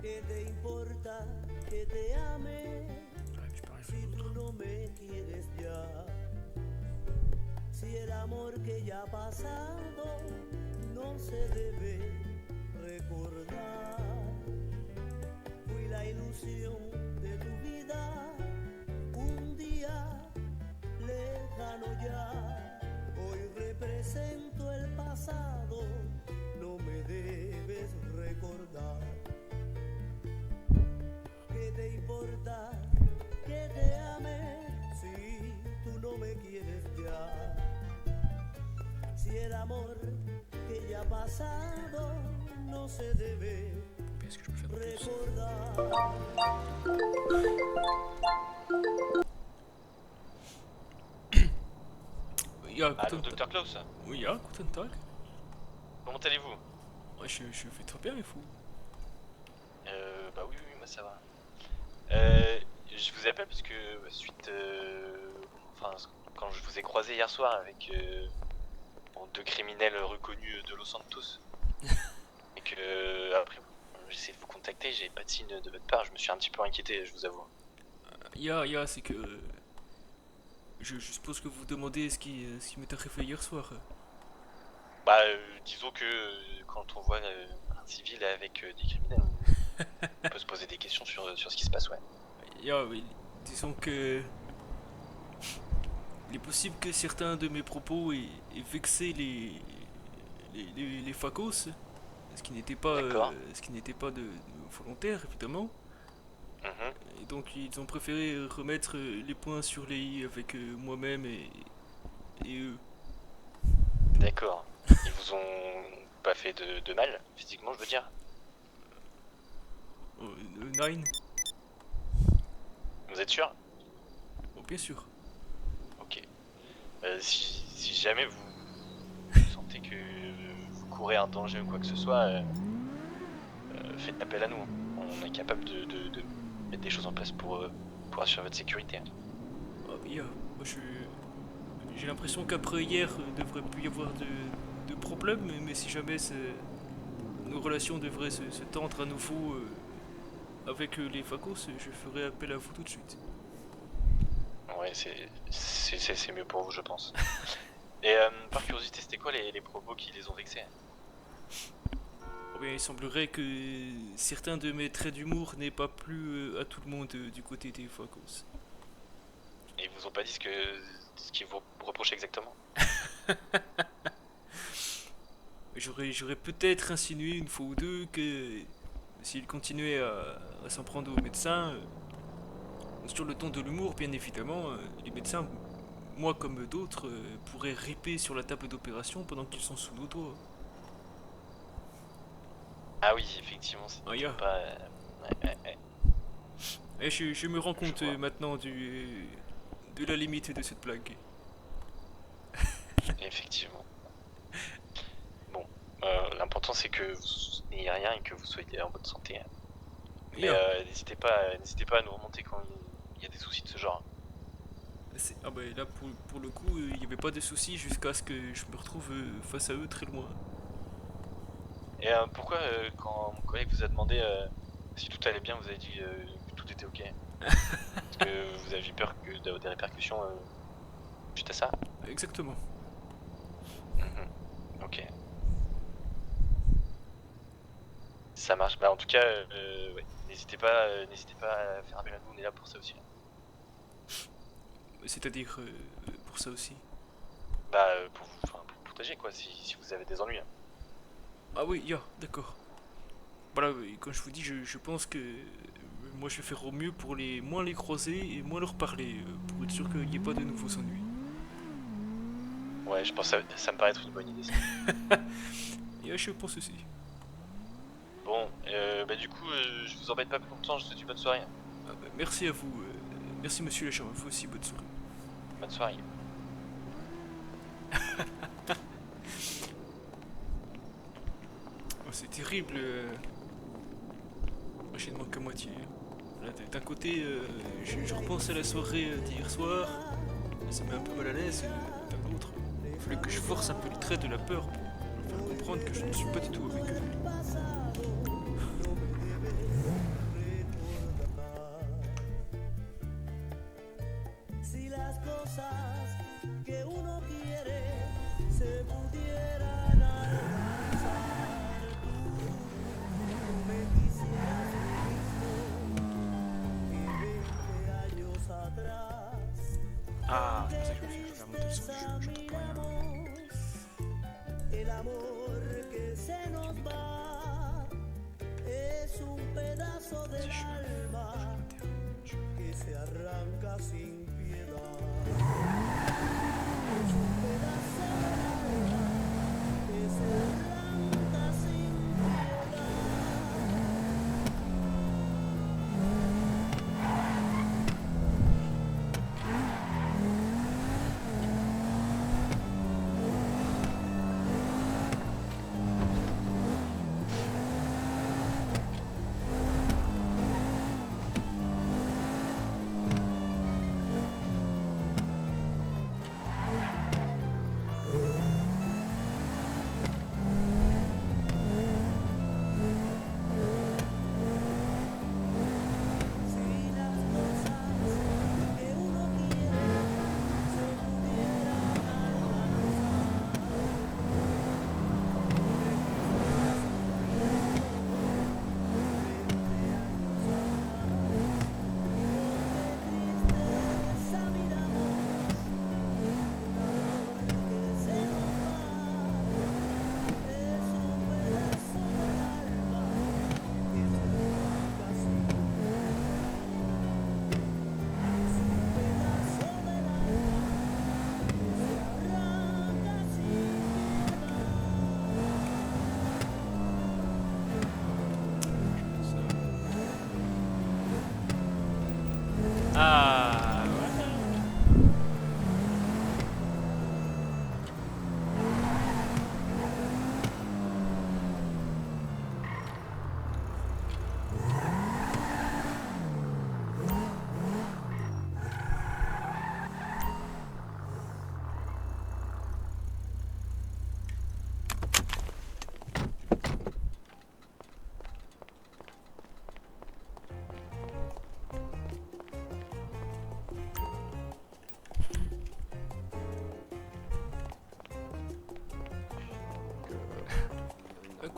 ¿Qué te importa que te ame si tú no me quieres ya? Si el amor que ya ha pasado no se debe recordar. Fui la ilusión de tu vida, un día lejano pasado no se debe Est-ce que je peux faire de plus? Ja, Allô, Dr Klaus? Oui, ja, guten Tag. Comment allez-vous? Je vais très bien et vous? Bah oui, moi ça va. Je vous appelle parce que suite, enfin, quand je vous ai croisé hier soir avec deux criminels reconnus de Los Santos, et que après j'essaie de vous contacter, j'ai pas de signe de votre part, je me suis un petit peu inquiété, je vous avoue. Ja, c'est que je suppose que vous demandez ce qui m'est arrivé hier soir. Bah, disons que quand on voit un civil avec des criminels, on peut se poser des questions sur ce qui se passe, ouais. Ja, oui, disons que il est possible que certains de mes propos aient vexé les facos, ce qui n'était pas, D'accord. de volontaire évidemment. Et donc ils ont préféré remettre les points sur les i avec moi-même et eux. D'accord. Ils vous ont pas fait de mal, physiquement, je veux dire? Nine? Vous êtes sûr? Oh, bien sûr. Ok. Si jamais vous sentez que vous courez un danger ou quoi que ce soit, faites appel à nous. On est capable de mettre des choses en place pour assurer votre sécurité. Ah, yeah. Moi, j'ai l'impression qu'après hier, il devrait plus y avoir de problème, mais si jamais nos relations devraient se tendre à nouveau avec les facos, je ferai appel à vous tout de suite. Ouais, c'est mieux pour vous, je pense. Et par curiosité, c'était quoi les propos qui les ont vexés? Oh bien, il semblerait que certains de mes traits d'humour n'aient pas plu à tout le monde du côté des facos. Et ils vous ont pas dit ce qu'ils vous reprochaient exactement? J'aurais peut-être insinué une fois ou deux que s'ils continuaient à s'en prendre aux médecins, sur le ton de l'humour, bien évidemment, les médecins, moi comme d'autres, pourraient riper sur la table d'opération pendant qu'ils sont sous nos doigts. Ah oui, effectivement, c'est Ah, yeah. pas... ouais. Et je me rends compte vois. maintenant de la limite de cette blague. Effectivement. Bon, l'important c'est que vous n'ayez rien et que vous soyez en bonne santé. Mais Yeah. n'hésitez pas à nous remonter quand il y a des soucis de ce genre. Ah bah là pour le coup il n'y avait pas de soucis jusqu'à ce que je me retrouve face à eux très loin. Et pourquoi quand mon collègue vous a demandé si tout allait bien, vous avez dit que tout était ok? Parce que vous aviez peur d'avoir des répercussions suite à ça? Exactement. Ok. Ça marche. Bah en tout cas, ouais. N'hésitez pas à faire appel à nous, on est là pour ça aussi. C'est-à-dire pour ça aussi. Bah pour vous protéger quoi, si vous avez des ennuis. Ah oui, d'accord. Voilà, comme je vous dis, je pense que moi je vais faire au mieux pour moins les croiser et moins leur parler, pour être sûr qu'il n'y ait pas de nouveaux ennuis. Ouais, je pense que ça me paraît être une bonne idée. Et je pense aussi. Bon, bah du coup, je vous embête pas plus longtemps, je vous souhaite une bonne soirée. Ah bah, merci à vous. Merci monsieur Lachamp, vous aussi, bonne soirée. Bonne soirée. Oh, c'est terrible. Moi, j'y manque qu'à moitié. Là, d'un côté, je repense à la soirée d'hier soir. Ça met un peu mal à l'aise. D'un autre, il fallait que je force un peu les traits de la peur pour leur faire comprendre que je ne suis pas du tout avec eux. Si las cosas que uno quiere se pudieran alcanzar, tú me quisieras lo mismo que 20 años atrás. Ah, c'est pour ça que je vais faire monter le son du jeu, j'entends pas rien. El amor que se nos va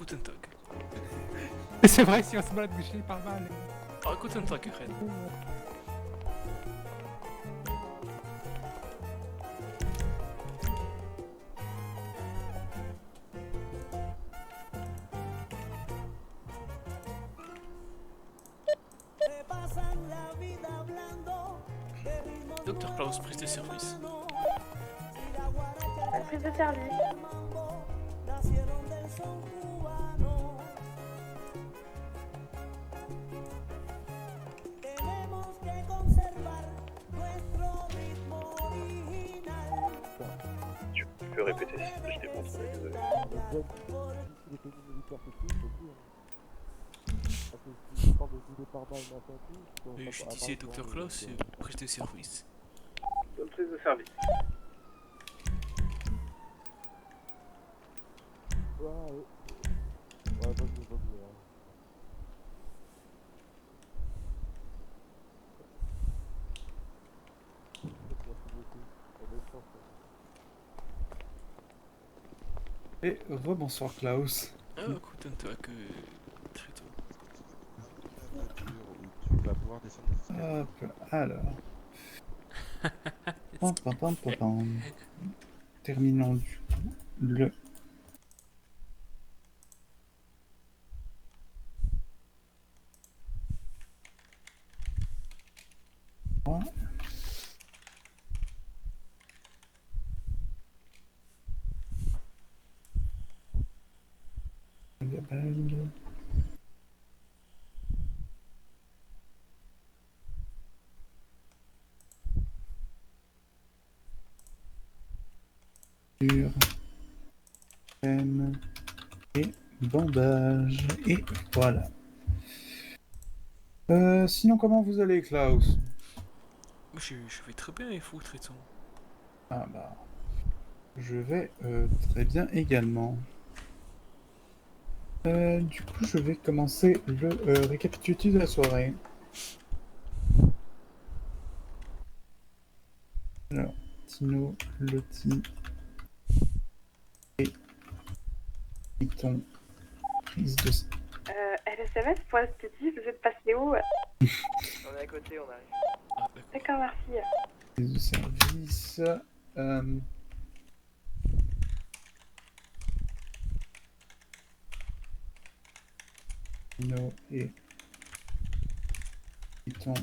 guten Tag. Et c'est vrai, si on se balade bouché par balle. Ah, guten Tag, Ren. Se pasan la vida hablando de ritmos Dr. Klaus, nuevos prise de y service. hermanos. Si la guaracha, el Prise de champán service. y el mambo nacieron del son cubano. Tenemos que conservar nuestro ritmo original. Tu peux répéter, je t'ai pas entendu, désolé. Je disais Dr. Klaus, prise de service. Prise de service. Et rebonsoir Klaus. Ah, guten Tag, très tôt. Tu vas pouvoir descendre les escaliers. Hop, alors. Pam, pam, pam, pam, pam. Terminons du coup le. Gabal. Sur. Crème. Et bandage. Et voilà. Sinon, comment vous allez, Klaus? Je vais très bien et vous, traitant. Ah bah. Je vais très bien également. Du coup, je vais commencer le récapitulatif de la soirée. Alors, Tino, Loti et Python, prise de LSMS, pour SPT, vous êtes passé où? On est à côté, on arrive. Ah, d'accord. D'accord, merci. prise de service. Tino et Python.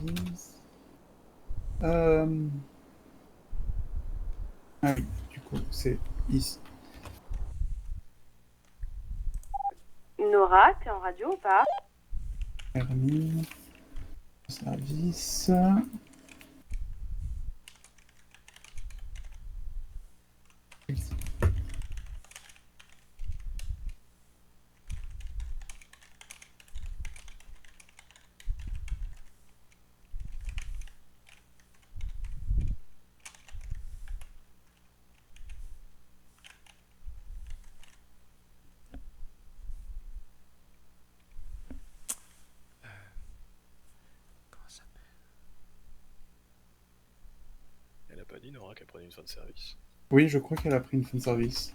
Service. Ah oui, du coup, c'est ici. Nora, t'es en radio ou pas? Hermine. Service. Ici. Comment ça s'appelle? Elle a pas dit Nora qu'elle prenait une fin de service. Oui, je crois qu'elle a pris une fin de service.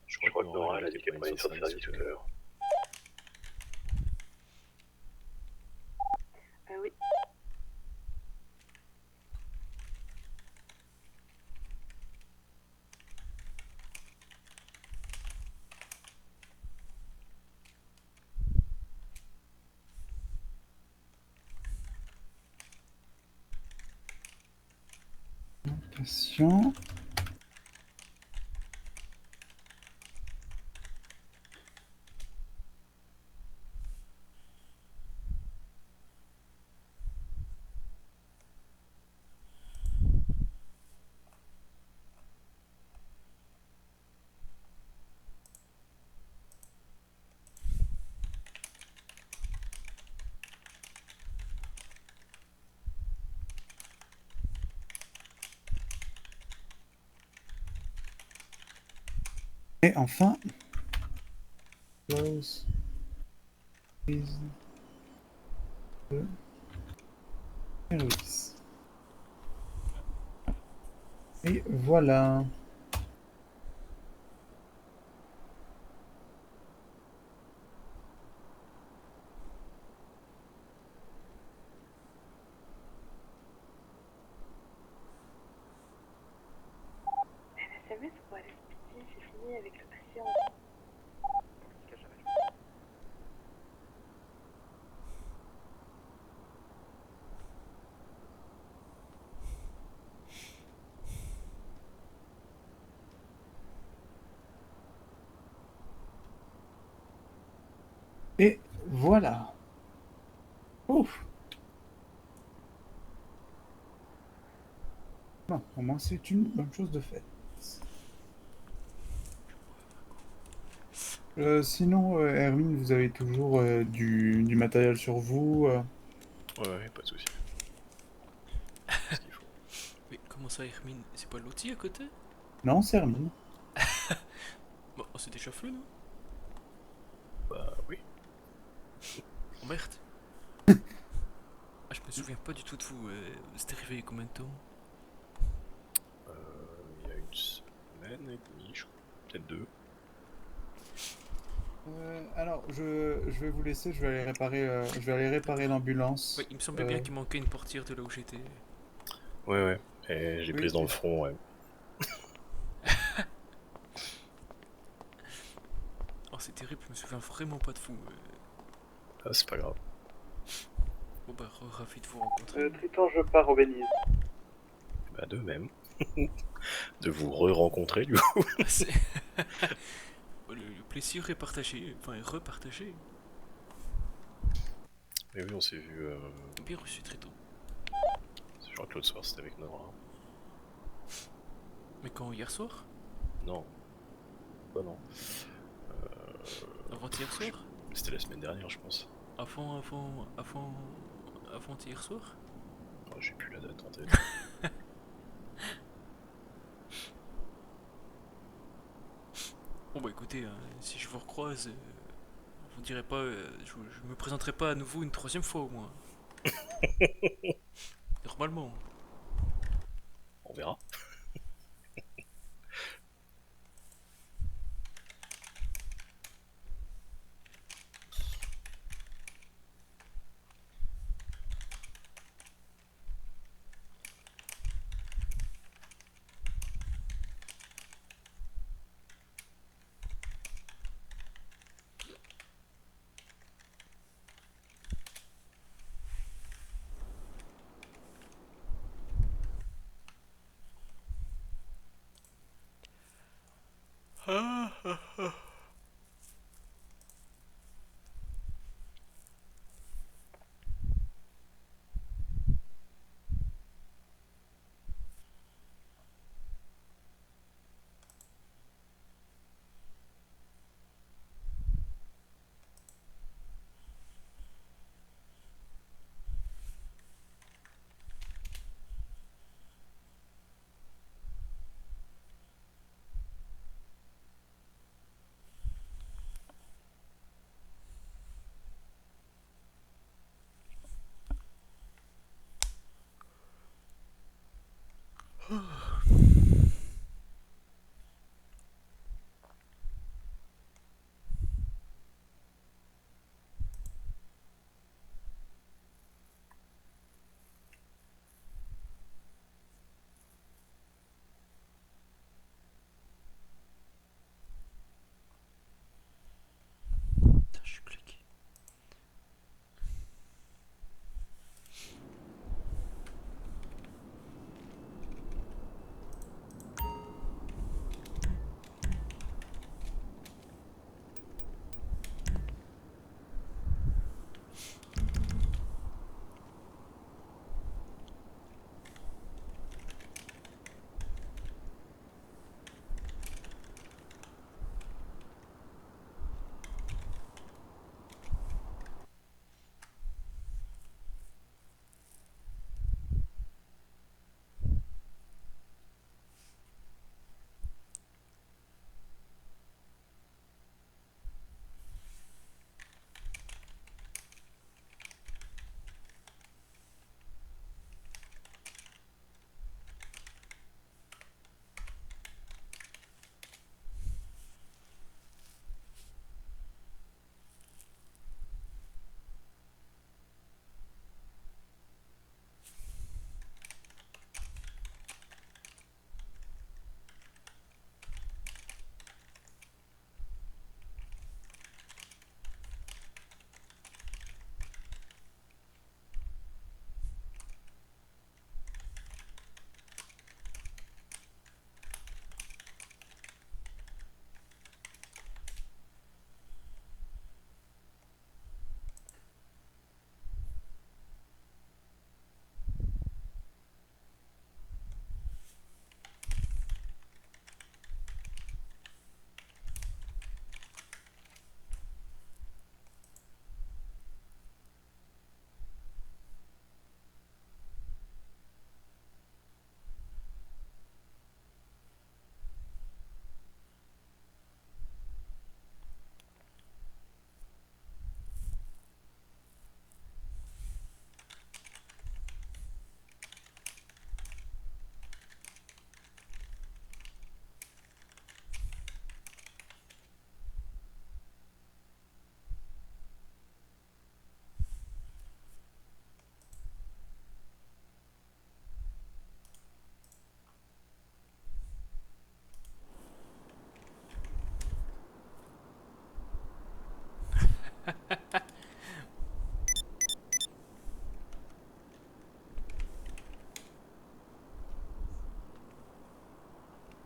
Je crois que Nora, elle a dit qu'elle prenait une sorte de service tout à l'heure. Oui. Patient. Et enfin, close. Prise de service. Et voilà. SMS pour aller speedy, c'est fini avec le patient. Et voilà. Ouf. Bon, au moins c'est une bonne chose de faite. Sinon, Hermine, vous avez toujours du matériel sur vous Ouais, pas de soucis. C'est ce qu'il faut. Mais comment ça, Hermine? C'est pas Lottie à côté? Non, c'est Hermine. Bon, c'est déjà fait, non? Bah oui. Oh merde. Ah, je me souviens pas du tout de vous. C'était arrivé il y a combien de temps? Il y a une semaine et demie, je crois. Peut-être deux. Alors, je vais vous laisser, je vais aller réparer l'ambulance. Ouais, il me semblait bien qu'il manquait une portière de là où j'étais. Ouais. Et j'ai Oui. prise dans le front, ouais. Oh, c'est terrible, je me souviens vraiment pas de vous. Ah, c'est pas grave. Bon bah, ravi de vous rencontrer. Triton, je pars au Béniz. Bah de même. De vous re-rencontrer, du coup. C'est- le plaisir est partagé, enfin est repartagé. Mais oui, on s'est vu. Bien reçu, très tôt. Je crois que l'autre soir, c'était avec Nora. Mais quand, hier soir? Non. Bah non. Avant-hier soir? C'était la semaine dernière, je pense. Avant-hier soir? Oh, j'ai plus la date en tête. Bon bah écoutez, si je vous recroise, vous direz pas, je me présenterai pas à nouveau une troisième fois au moins. Normalement. On verra.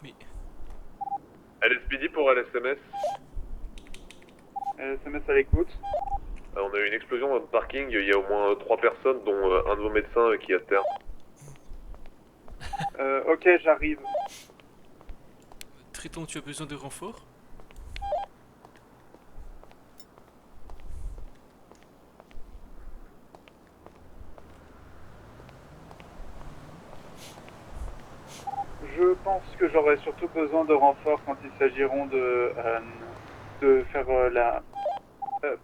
Mais LSPD pour LSMS. SMS à l'écoute. On a eu une explosion dans le parking, il y a au moins 3 personnes, dont un de vos médecins qui est à terre. Ok, j'arrive. Triton, tu as besoin de renfort? Je pense que j'aurai surtout besoin de renfort quand il s'agiront de faire la...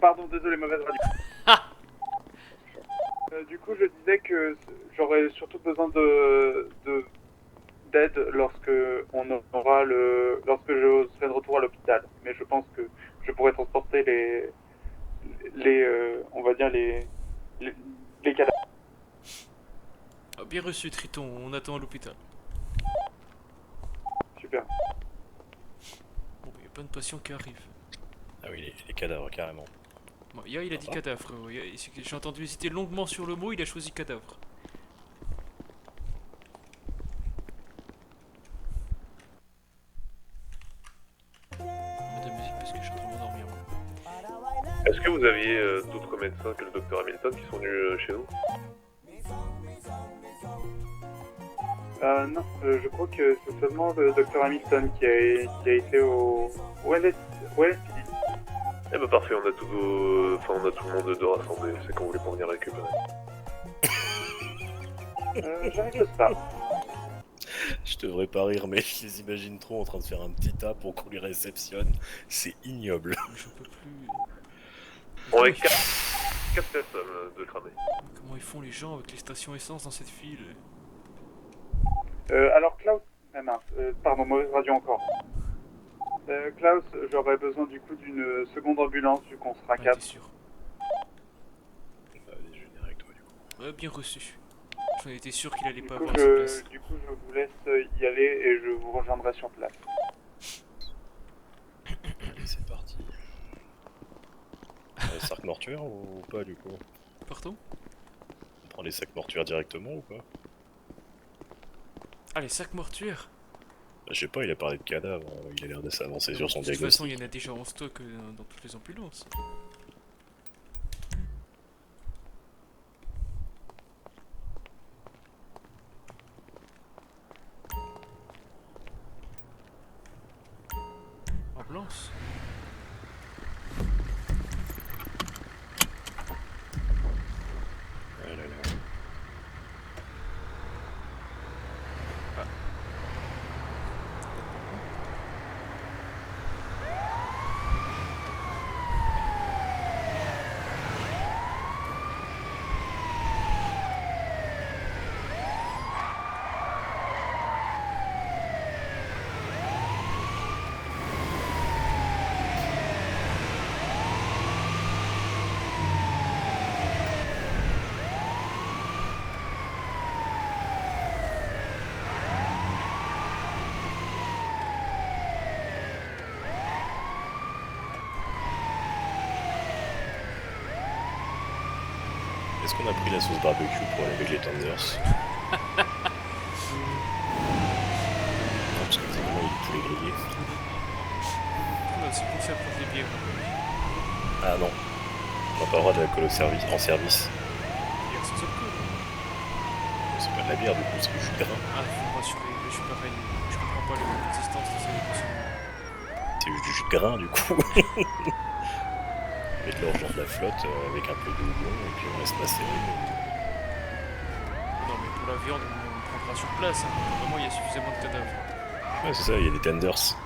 pardon, désolé, mauvaise radio. Du coup, je disais que j'aurais surtout besoin d'aide lorsque lorsque je serai de retour à l'hôpital. Mais je pense que je pourrais transporter on va dire les cadavres. Ah, bien reçu, Triton, on attend à l'hôpital. Super. Bon, il y a plein de patients qui arrivent. Ah oui, les cadavres, carrément. Bon, Ya, il a dit cadavre, frérot. J'ai entendu hésiter longuement sur le mot, il a choisi cadavre. Mettre de la musique parce que je suis en train de m'endormir, moi. Est-ce que vous aviez d'autres médecins que le docteur Hamilton qui sont venus chez nous? Non, je crois que c'est seulement le docteur Hamilton qui a été au LSPD. Eh ben parfait, on a tout le monde de rassemblé, c'est qu'on voulait pas venir récupérer. J'arrive pas. Je devrais pas rire, mais je les imagine trop en train de faire un petit tas pour qu'on les réceptionne. C'est ignoble. Je peux plus. On est 4 personnes de cramer. Comment ils font les gens avec les stations essence dans cette ville? Alors Klaus, pardon, mauvaise radio encore. Klaus, j'aurais besoin du coup d'une seconde ambulance vu qu'on sera Ouais, 4. t'es sûr. Bah, allez, je vais venir avec toi du coup. Ouais, bien reçu. J'en étais sûr qu'il allait Du pas coup, avoir sa place. je vous laisse y aller et je vous rejoindrai sur place. Allez, c'est parti. Sac mortuaire ou pas du coup? Pardon? On prend les sacs mortuaires directement ou pas? Ah, les sacs mortuaires? Bah, je sais pas, il a parlé de cadavres, il a l'air de s'avancer sur son De toute façon, diagnostic. il y en a déjà en stock dans toutes les ambulances. Ambulance? Ah là là. Est-ce qu'on a pris la sauce barbecue pour aller avec les tenders? Non, parce que visiblement il y a du poulet grillé. C'est pour faire prendre des bières. Ah non, on n'a pas le droit de l'alcool en service. Bière sans alcool. C'est pas de la bière du coup, c'est du jus de grain. Ah, faut me rassurer, je suis pareil. Je comprends pas l'existence de ces consommateurs. C'est juste du jus de grain du coup. Mettre de l'orgeant de la flotte avec un peu de houblon et puis on laisse passer. Non, mais pour la viande, on prendra sur place. Hein. Vraiment, il y a suffisamment de cadavres. Ouais, c'est ça, il y a des tenders.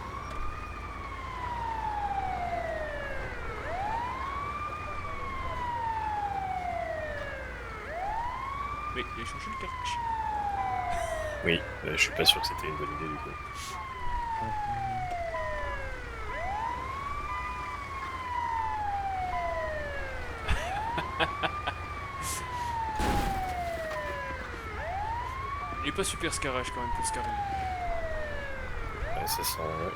Mais il a changé le cartouche. Oui, je suis pas sûr que c'était une bonne idée du coup. Il est pas super scarage quand même pour Scarry. Ouais, ça sent... ouais.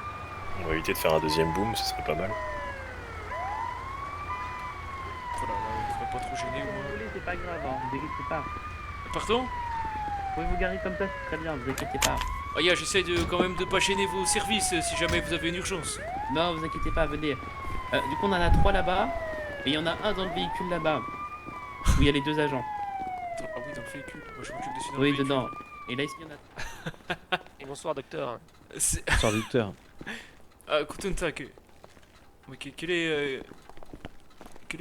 On va éviter de faire un deuxième boom, ce serait pas mal. Voilà, là, il faudrait pas trop gêner au moins. C'est pas grave, hein, vous inquiétez pas. Pardon? Vous pouvez vous garer comme ça, c'est très bien, vous inquiétez pas. Ah, yeah, j'essaie quand même de pas gêner vos services si jamais vous avez une urgence. Non, vous inquiétez pas, venez. Du coup, on en a 3 là-bas, et il y en a un dans le véhicule là-bas, où il y a les 2 agents. Ah oui, dans le véhicule. Moi, je m'occupe de celui dans le Oui, véhicule. dedans. Et là, ici, il y en a... Bonsoir, docteur. C'est- Bonsoir, Victor. Ah, guten Tag. Mais quel est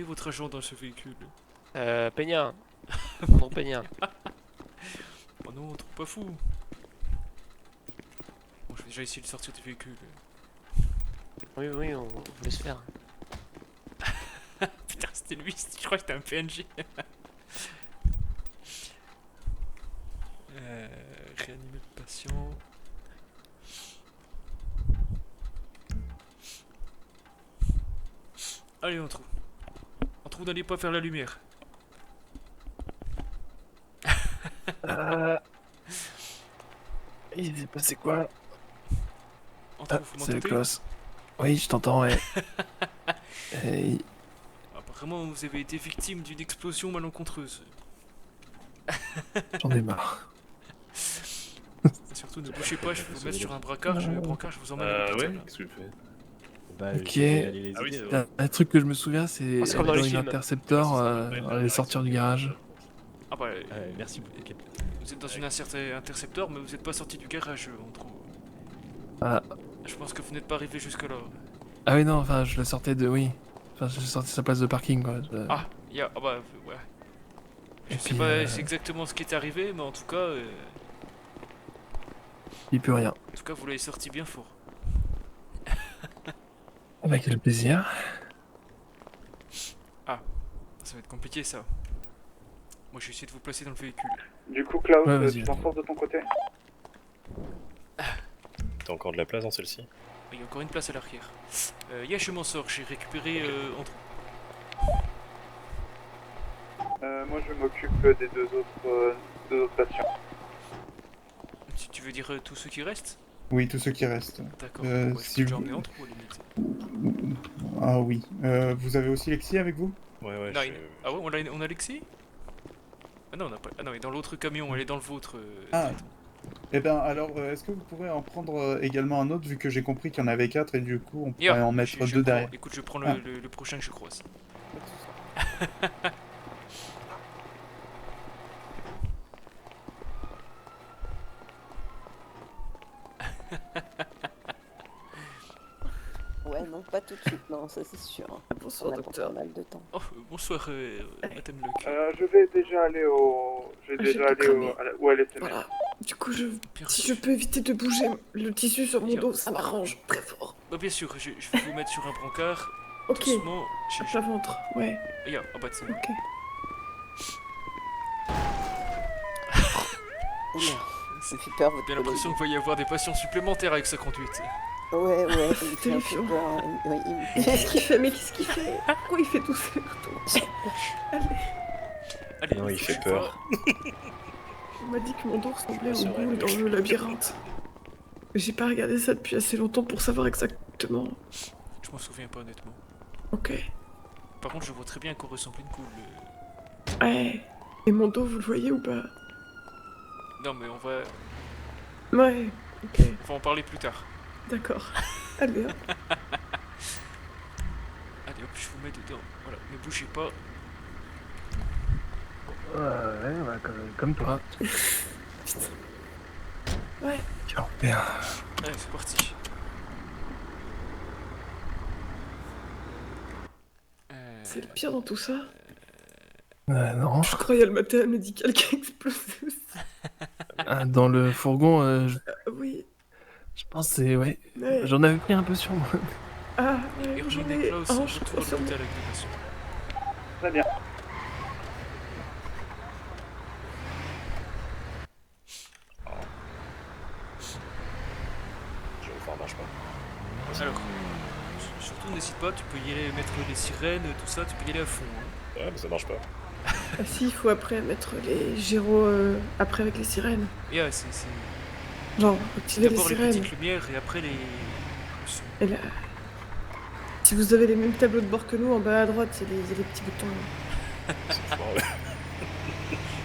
votre agent dans ce véhicule? Peña. Mon nom Peña. Oh non, trop pas fou. Bon, je vais déjà essayer de sortir du véhicule. Oui, on vous laisse faire. Putain, c'était lui, je crois que c'était un PNJ. Réanimer le patient. Allez, on trouve. N'allez pas faire la lumière. Il s'est passé quoi? Vous C'est le m'entendez? close. Oui, je t'entends, ouais. Et... Apparemment, vous avez été victime d'une explosion malencontreuse. J'en ai marre. Surtout, ne bougez pas, je vais vous mettre sur un brancard, je vous emmène à Ouais, l'hôpital. qu'est-ce que tu fais? Bah, Ok. je vais aller les Ah oui, aider, c'est ouais. vrai. Un truc que je me souviens, c'est Ah, c'est comme dans dans les une films. Interceptor, Ouais, aller sortir du garage. Ah bah, Merci beaucoup, Capitaine. vous êtes dans une interceptor, mais vous n'êtes pas sorti du garage, on trouve. Ah. Je pense que vous n'êtes pas arrivé jusque-là. Ah oui, non, enfin, je la sortais de... Oui. Enfin, je sortais sa place de parking, quoi. Ah, ah bah, ouais. Je Et sais puis, pas c'est exactement ce qui est arrivé, mais en tout cas, Il peut rien. vous l'avez sorti bien fort. Avec quel plaisir. Ça va être compliqué, ça. Moi, je vais essayer de vous placer dans le véhicule. Du coup, Klaus, Ouais, vas-y, tu t'en sors de ton côté? T'as encore de la place dans celle-ci? Il y a encore une place à l'arrière. Je m'en sors, j'ai récupéré entre... Moi, je m'occupe des deux autres patients. Tu veux dire tous ceux qui restent? Oui, tous ceux qui restent. D'accord, Euh, bon, bah, je si peux déjà vous- emmener entre ou à la limite. Ah oui. Vous avez aussi Lexi avec vous? Ouais, Non, Ah ouais, on a Alexis? Ah non, on a pas... Ah non, elle est dans l'autre camion, elle est dans le vôtre. Ah. Eh ben alors, est-ce que vous pourrez en prendre également un autre, vu que j'ai compris qu'il y en avait 4 et du coup on pourrait en mettre 2 derrière. Écoute, je prends Ah. le prochain que je croise. Ouais, non, pas tout de suite, non, ça c'est sûr. Bonsoir, On a pas mal de temps. Oh, bonsoir, Madame Luc. Je vais déjà aller au... Je vais déjà aller au LSM. Voilà. Du coup, Bien si sûr. je peux éviter de bouger le tissu sur mon Bien. dos, ça m'arrange très fort. Bah, bien sûr, je vais vous mettre sur un brancard. Ok. Doucement. À plat ventre, ouais. Ah bah, tiens. Ok. Oula, ça fait peur votre J'ai l'impression qu'il va y avoir des patients supplémentaires avec sa conduite. Ouais, il me fait un peu Terrifiant. peur. Hein. Ouais, Qu'est-ce qu'il fait? Mais qu'est-ce qu'il fait? Pourquoi il fait tous ces retours? Allez, Allez, Non, il je fait sais peur. on m'a dit que mon dos ressemblait C'est au vrai, bout dans le labyrinthe. J'ai pas regardé ça depuis assez longtemps pour savoir exactement. Je m'en souviens pas honnêtement. Ok. Par contre, je vois très bien qu'on ressemble une cool. Ouais. Et mon dos, vous le voyez ou pas? Non, mais on va en parler plus tard. D'accord. Allez, hein. Allez hop, je vous mets dedans. Voilà, ne bougez pas. Ouais, comme toi. Ouais. Bien. Allez, c'est parti. C'est le pire dans tout ça. Non. Je croyais le matériel médical qui a explosé aussi. Dans le fourgon, Oui. je pense que c'est... Ouais. Ouais. J'en avais pris un peu sur moi. Ah, ouais, Irvine j'en et ai Klaus un, sont je retour crois à sur moi. l'hôpital avec des patients. Très bien. Ça marche pas. Alors, surtout n'hésite pas, tu peux y aller mettre les sirènes, tout ça, tu peux y aller à fond. Hein. Ouais, mais ça marche pas. Ah si, il faut après mettre les gyros après avec les sirènes. Et c'est Genre, activer les d'abord les sirènes. petites lumières et après les... Et là... Si vous avez les mêmes tableaux de bord que nous, en bas à droite, il y a des petits boutons. C'est fort, ouais.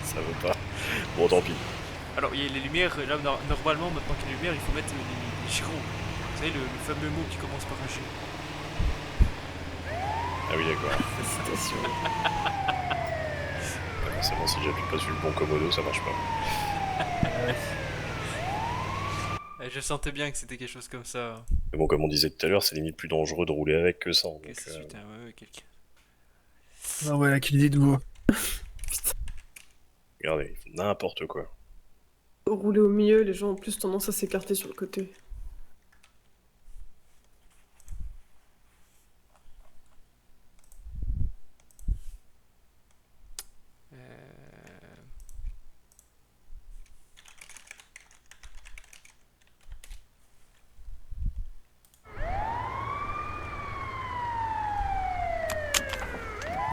Ça veut pas. Bon, tant pis. Alors, il y a les lumières, là, normalement, maintenant qu'il y a les lumières, il faut mettre les gyros. Vous savez, le fameux mot qui commence par un G. Ah oui, d'accord. Félicitations. Forcément, si j'appuie pas sur le bon commodo, ça marche pas. Je sentais bien que c'était quelque chose comme ça. Mais bon, comme on disait tout à l'heure, c'est limite plus dangereux de rouler avec que sans. Donc, Putain, ouais, quelqu'un. Ah ouais, qu'il dit de vous. regardez, ils font n'importe quoi. Rouler au milieu, les gens ont plus tendance à s'écarter sur le côté.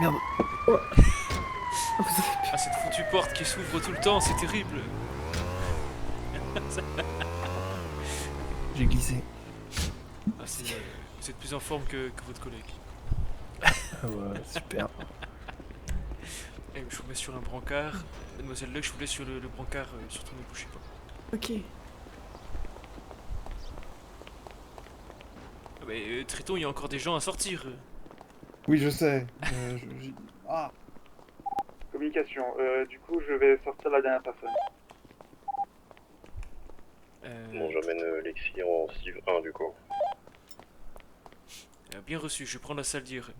Merde. Oh. Ah, cette foutue porte qui s'ouvre tout le temps, c'est terrible. J'ai glissé. Ah, vous êtes plus en forme que votre collègue. Ah ouais, super. Eh, je vous mets sur un brancard. Mademoiselle Luck, je vous laisse sur le brancard, surtout ne bougez pas. Ok. Ah bah, Triton, il y a encore des gens à sortir. Oui, je sais. Ah. Communication. Du coup, je vais sortir la dernière personne. Bon, j'emmène Lexi en Steve 1 du coup. Bien reçu, je prends la salle d'IRM.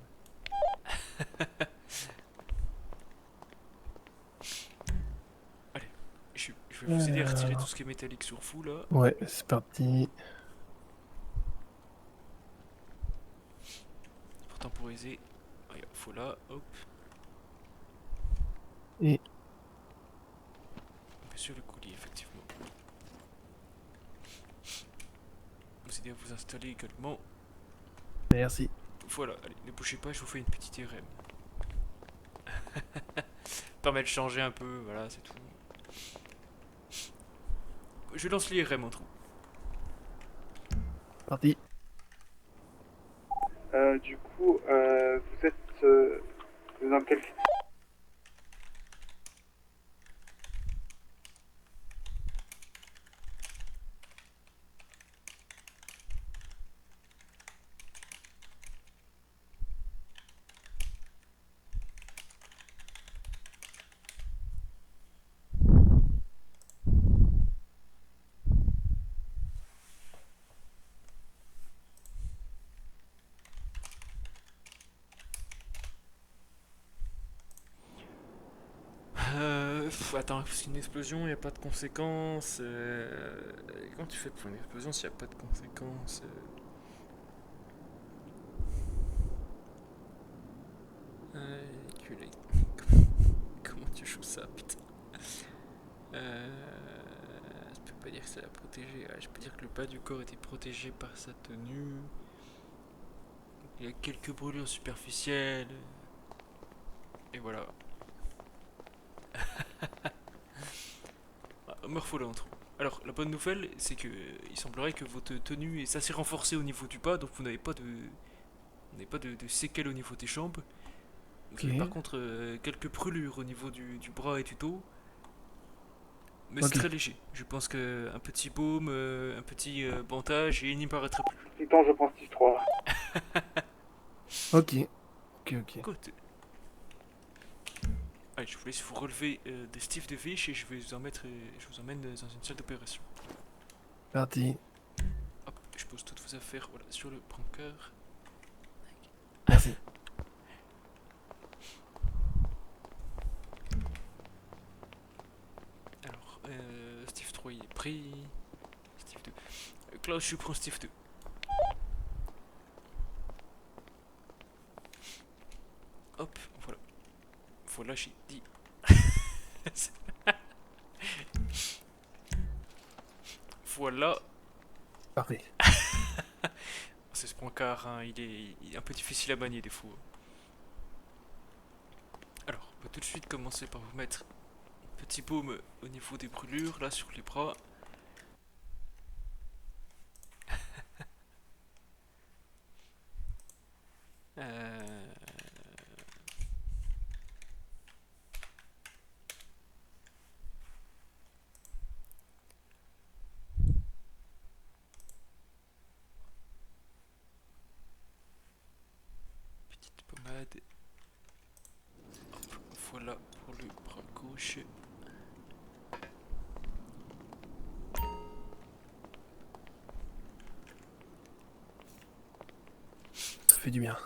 Allez, je vais vous aider à retirer tout ce qui est métallique sur vous là. Ouais, c'est parti. Pour temporiser. Regarde, faut là, hop. Et Bien sûr, le collier, effectivement. Vous aider à vous installer également. merci. Voilà, allez, ne bougez pas, je vous fais une petite IRM. Permet de changer un peu, voilà, c'est tout. Je lance l'IRM en trou. Parti. Du coup, vous êtes dans quel... Attends, parce qu'une explosion, il n'y a pas de conséquences. Comment tu fais pour une explosion s'il n'y a pas de conséquences culé. Comment tu joues ça, putain. Je peux pas dire que ça l'a protégé. Je peux dire que le bas du corps était protégé par sa tenue. Il y a quelques brûlures superficielles. Et voilà. Morpholo en trou. Alors, la bonne nouvelle, c'est que il semblerait que votre tenue est assez renforcée au niveau du bas, donc vous n'avez pas de séquelles au niveau des jambes. Vous avez par contre quelques brûlures au niveau du bras et du dos. Mais c'est très léger. Je pense qu'un petit baume, un petit bandage et il n'y paraîtra plus. Titan, je prends Steve 3. Ok. Good. Allez, je vous laisse vous relever des Steve de Fish et je vous emmène dans une salle d'opération. Parti. Hop, je pose toutes vos affaires voilà, sur le brancard. Merci. Alors, Steve 3 il est pris. Steve 2. Klaus, je prends Steve 2. Hop, voilà. Voilà, j'ai dit. Voilà. Parfait. C'est ce brancard, hein, il est un peu difficile à manier des fois. Alors, on va tout de suite commencer par vous mettre un petit baume au niveau des brûlures, là, sur les bras. fait du bien.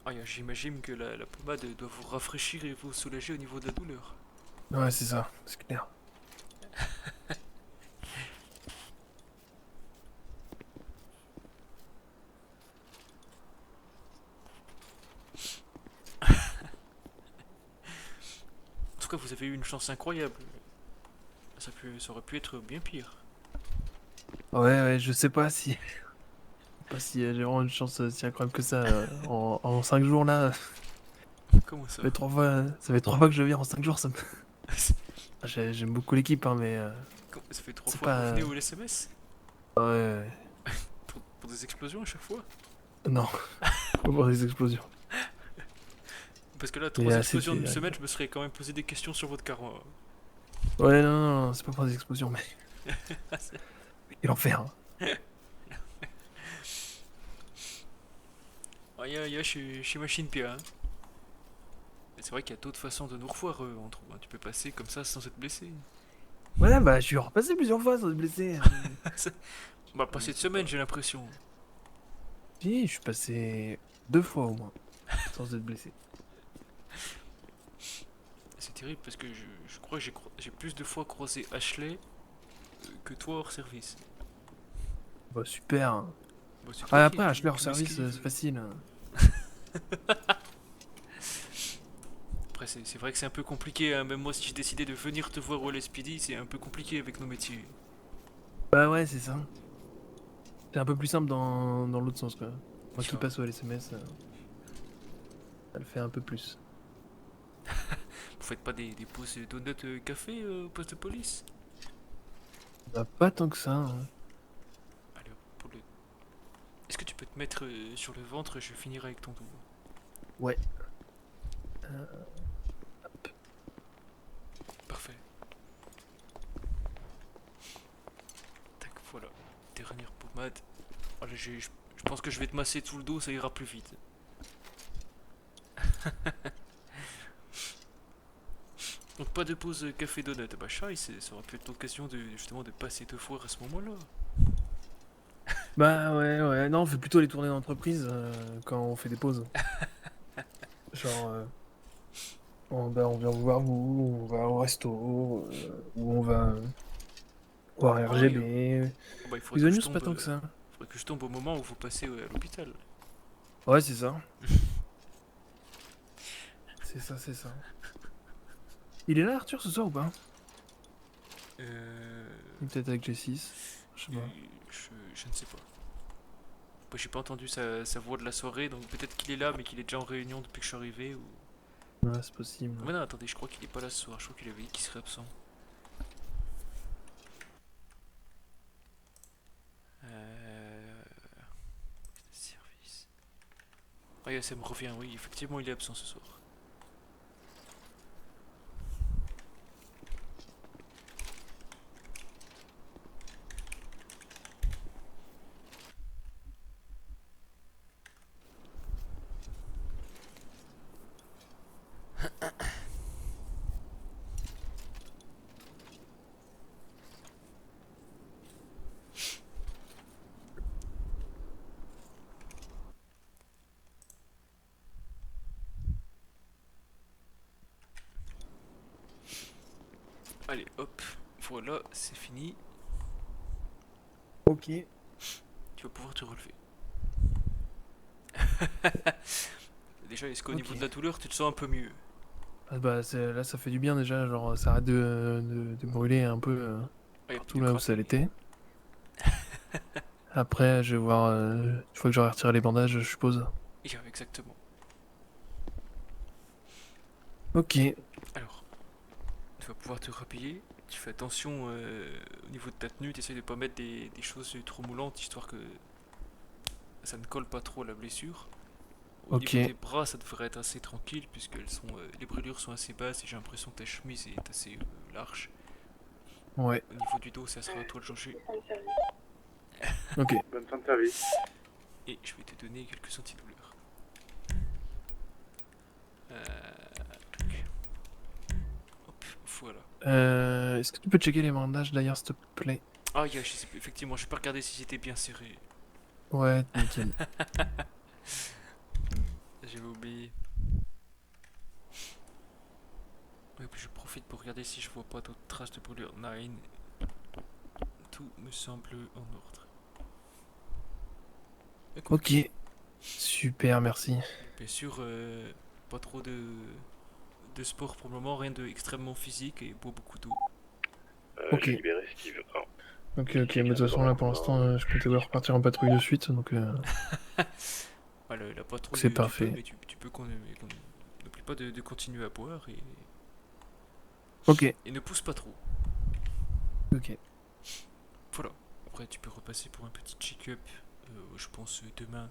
Ah, j'imagine que la pommade doit vous rafraîchir et vous soulager au niveau de la douleur. Ouais, c'est ça, c'est clair. En tout cas, vous avez eu une chance incroyable. Ça aurait pu être bien pire. Ouais, je sais pas si... j'ai vraiment une chance si incroyable que ça. En 5 jours là, Comment ça? ça fait 3 fois que je viens en 5 jours. J'aime beaucoup l'équipe, hein, mais... Ça fait 3 c'est fois pas- que vous venez au SMS? Ouais. Pour des explosions à chaque fois? Non, pas pour des explosions. Parce que là, Mais 3 assez explosions en une de- semaine, je me serais quand même posé des questions sur votre car. Ouais, non, c'est pas pour des explosions, mais... Quel enfer. Chez Machine Pia. Hein. Mais c'est vrai qu'il y a d'autres façons de nous revoir, on trouve. Hein. Tu peux passer comme ça sans être blessé. Ouais, bah je suis repassé plusieurs fois sans être blessé. Bah, pas cette semaine, j'ai l'impression. Si, je suis passé 2 fois au moins, sans être blessé. C'est terrible parce que je crois que j'ai plus de fois croisé Ashley que toi hors service. Bah super. Bah, c'est toi Après, qui Ashley hors m'esquive. service, c'est facile. Après, c'est vrai que c'est un peu compliqué. Hein. Même moi, si j'ai décidé de venir te voir au LSPD, c'est un peu compliqué avec nos métiers. Bah ouais, c'est ça. C'est un peu plus simple dans l'autre sens, quoi. Moi qui passe au LSMS, ça le fait un peu plus. Vous faites pas des pauses donuts café au poste de police? Bah pas tant que ça. Hein. Alors, est-ce que tu peux te mettre sur le ventre? Je finirai avec ton dos. Ouais. Parfait. Tac, voilà. Dernière pommade. Allez, je pense que je vais te masser tout le dos, ça ira plus vite. Donc pas de pause café donut. Bah Chai, ça aurait pu être l'occasion justement de passer 2 fois à ce moment-là. Bah ouais, non, on fait plutôt les tournées d'entreprise quand on fait des pauses. Genre, on vient vous voir vous, on va au resto, ou on va voir RGB. Bah, il faudrait Les que news, je c'est pas tombe, tant que ça. faudrait que je tombe au moment où vous passez à l'hôpital. Ouais, c'est ça. C'est ça. Il est là, Arthur, ce soir ou pas? Il est peut-être avec G6. Je sais pas. Je ne sais pas. Moi, j'ai pas entendu sa voix de la soirée, donc peut-être qu'il est là, mais qu'il est déjà en réunion depuis que je suis arrivé. Ou... Ouais, c'est possible. Mais non, attendez, je crois qu'il est pas là ce soir. Je crois qu'il avait dit qu'il serait absent. Service. Ah, ça me revient, oui, effectivement, il est absent ce soir. Allez, hop, voilà, c'est fini. Ok. Tu vas pouvoir te relever. Déjà, est-ce qu'au niveau de la douleur, tu te sens un peu mieux? Ah bah là, ça fait du bien déjà, genre ça arrête de brûler un peu partout là où ça l'était. Après, je vais voir, une fois que j'aurai retiré les bandages, je suppose. Exactement. Ok. Alors, tu vas pouvoir te rhabiller. Tu fais attention au niveau de ta tenue, tu essaies de pas mettre des choses trop moulantes, histoire que ça ne colle pas trop à la blessure. Au Ok. niveau des bras, ça devrait être assez tranquille, puisque les brûlures sont assez basses et j'ai l'impression que ta chemise est assez large. Ouais. Au niveau du dos, ça sera à toi de changer. Ok. Bonne fin de service. Et je vais te donner quelques antidouleurs. Hop, voilà. Est-ce que tu peux checker les bandages d'ailleurs, s'il te plaît? Ah, effectivement, je vais pas regarder si j'étais bien serré. Ouais, nickel. J'avais oublié. Et puis je profite pour regarder si je vois pas d'autres traces de brûlure. 9. Tout me semble en ordre. Écoute, Ok. Super, merci. bien sûr, pas trop de sport pour le moment, rien de extrêmement physique et bois beaucoup d'eau. Ok. J'ai libéré Steve. Ah. Ok, mais de toute façon, là, pour l'instant, je comptais repartir en patrouille de suite, donc... Voilà, la patrouille, C'est tu parfait. peux, mais tu peux n'oublie pas de continuer à boire et Ok. ne pousse pas trop. Ok. Voilà. Après, tu peux repasser pour un petit check-up, je pense demain.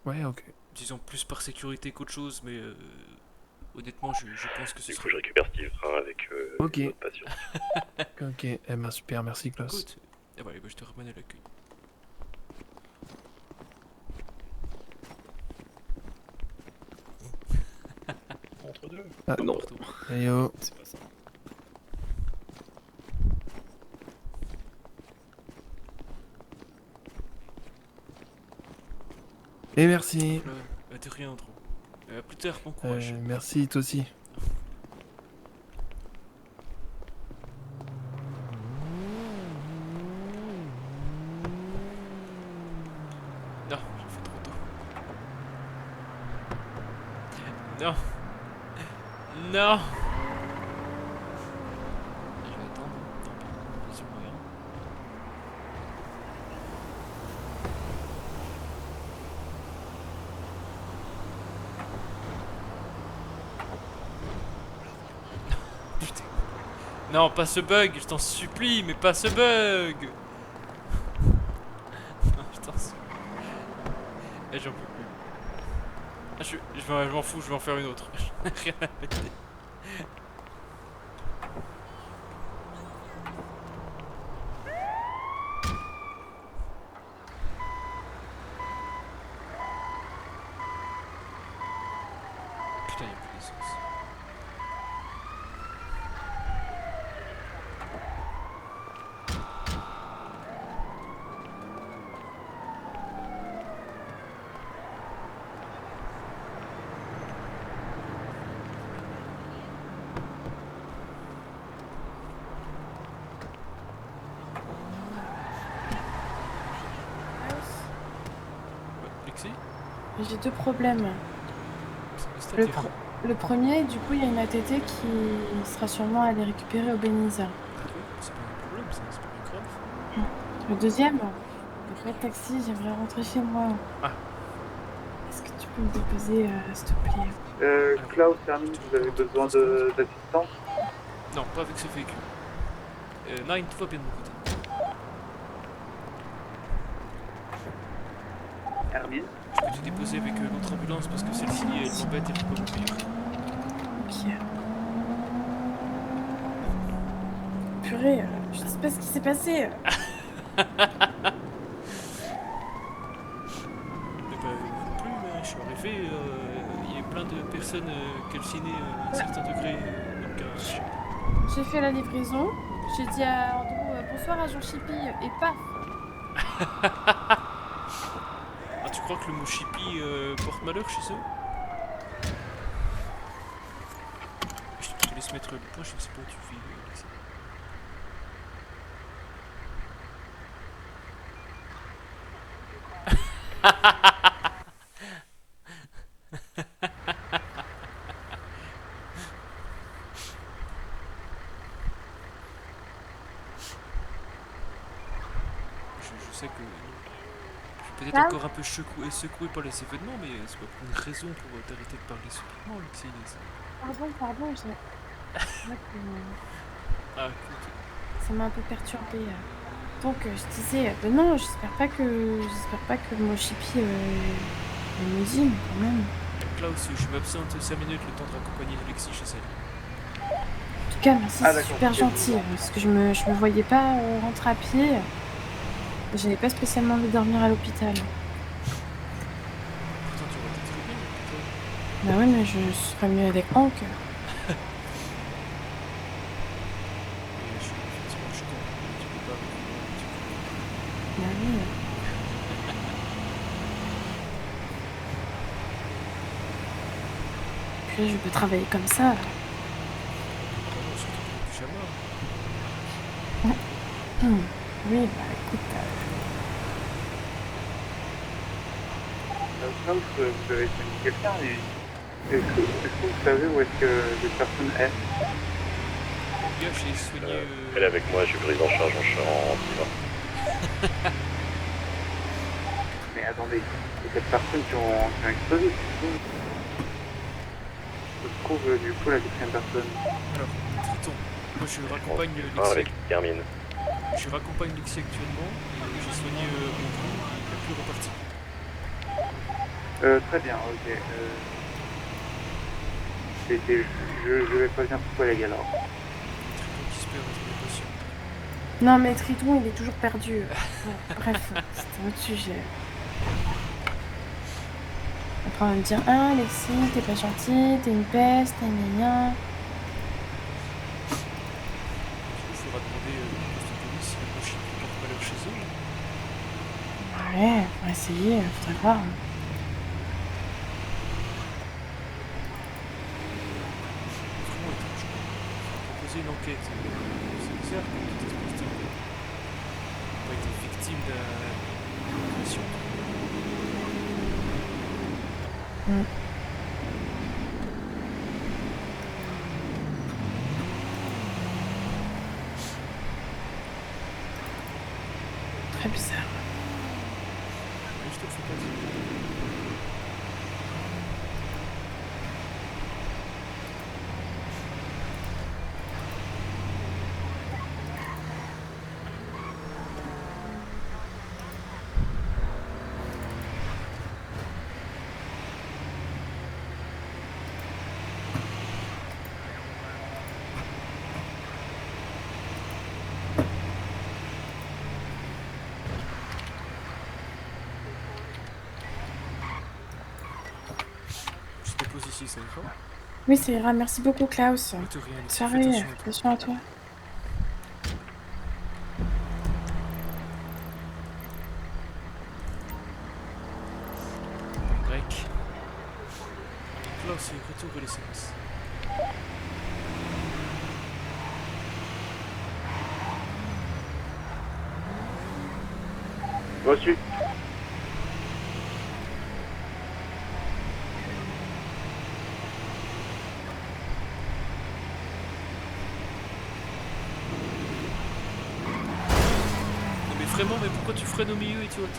Ouais, ok. Disons plus par sécurité qu'autre chose, mais honnêtement, je pense que ce Du sera... coup, je récupère Steve avec Ok. une autre patiente. Ok, eh ben super, merci Klaus. Écoute, et voilà, je te ramène à l'accueil. Entre deux. Ah non. Partout. Hey, yo. C'est pas ça. Et merci. Voilà, de rien, Andrew. À plus tard, bon courage. Merci, toi aussi. Non, j'ai fait trop tôt. Non. Non. Je vais attendre. Tant pis. C'est moyen. Putain. Non, pas ce bug, je t'en supplie, mais pas ce bug. Non, je t'en supplie. Et j'en peux plus. Ah, je m'en fous, je vais en faire une autre. Rien à péter. Putain, y'a plus d'essence. Lexi? J'ai deux problèmes. C'est-à-dire Le premier, du coup, il y a une ATT qui sera sûrement allée récupérer au Beniza. C'est pas un problème, c'est pas grave. Le deuxième, le vrai taxi, j'aimerais rentrer chez moi. Ah. Est-ce que tu peux me déposer, s'il te plaît? Klaus, Hermine, vous avez besoin d'assistance? Non, pas avec ce véhicule. Nine, tout va bien de mon côté. Hermine? Je peux te déposer avec l'autre ambulance parce que celle-ci, elle m'embête et je peux pas m'oublier. Ok. Purée, je sais pas ce qui s'est passé. Mais bah, non plus, mais je suis arrivé, il y a plein de personnes calcinées à un certain degré dans le garage. J'ai fait la livraison, j'ai dit à Andrew bonsoir agent Chippy et paf. Ah, tu crois que le mot chippy porte malheur chez eux? Je te laisse mettre le point, je sais pas où tu vis, Alexis. Je sais que je suis peut-être encore un peu secoué par les événements, mais c'est pas pour une raison pour t'arrêter de parler subitement, Alexis. Pardon, c'est vrai que Ah, écoute. ça m'a un peu perturbée. Donc je disais, non, j'espère pas que le mot Chippy est maudit, mais quand même. Klaus, je m'absente 5 minutes le temps de raccompagner Alexis chez elle. En tout cas, merci, c'est super gentil, parce que je me voyais pas rentrer à pied. J'avais pas spécialement envie de dormir à l'hôpital. Pourtant, tu aurais été très bien, putain. Bah oui, mais je serais mieux avec Hank. Et effectivement, je suis content. Tu peux pas. Bah oui. que je peux travailler comme ça. On se retrouve au pyjama. Oui, bah écoute. Comme vous avez soigné quelqu'un, et est-ce que vous savez où est-ce que les personnes est? Gars, j'ai soigné. Elle est avec moi, je suis prise en charge en diva. Mais attendez, c'est cette personne qui ont explosé, c'est tout. Je trouve du coup la deuxième personne. Alors, Triton, moi je raccompagne avec Lexi. Carmine. Je raccompagne Lexi actuellement. Et j'ai soigné Andrew, il a plus reparti. Très bien, ok. Je vais prévenir pour collègue alors. Triton qui se perd entre les patients. Non, mais Triton, il est toujours perdu. Bon, bref, c'était un autre sujet. Après, on va me dire, ah, Alexis, t'es pas gentille, t'es une peste, t'es une gna. Il faudra demander au poste de police si les machines ne portent pas leur chez eux. Ouais, on va essayer, faudrait voir. Vraiment étrange. On va proposer une enquête. C'est bizarre que tu t'exposes pas été victime d'agression. Très bizarre. Mais je te le fais pas dire. Je te dépose ici, ça ira? Oui, ça ira. Merci beaucoup, Klaus. De rien, Alexis, Bonne fais soirée. attention à toi. Attention à toi. Break. Klaus est retour de l'essence. Reçu. Non mais vraiment, mais pourquoi tu freines au milieu et tu vois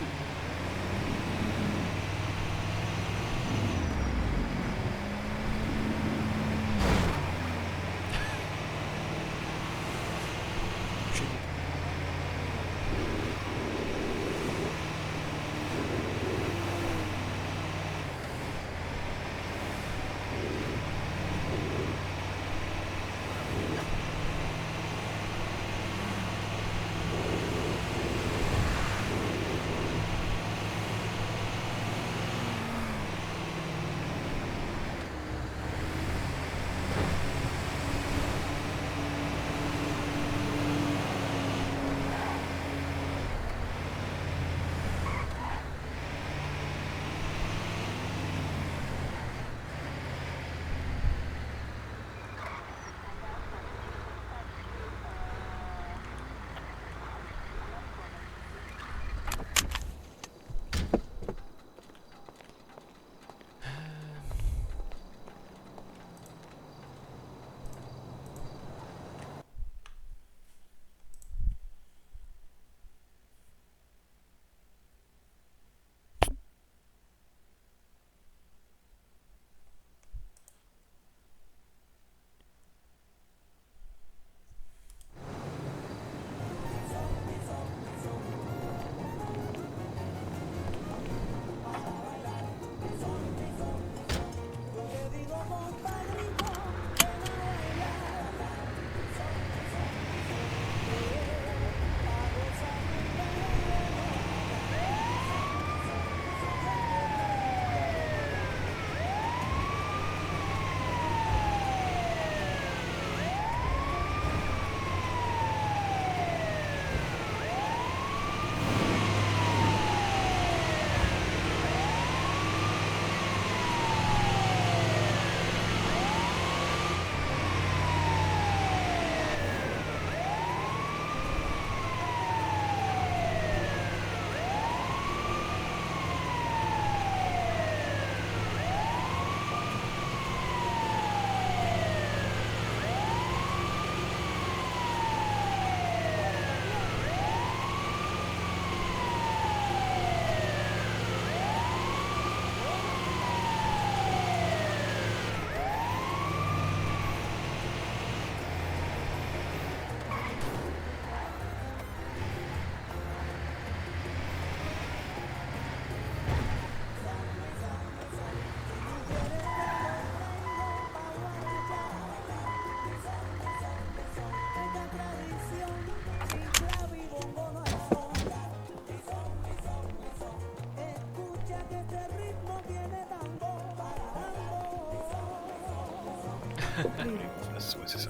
Ouais, c'est ça.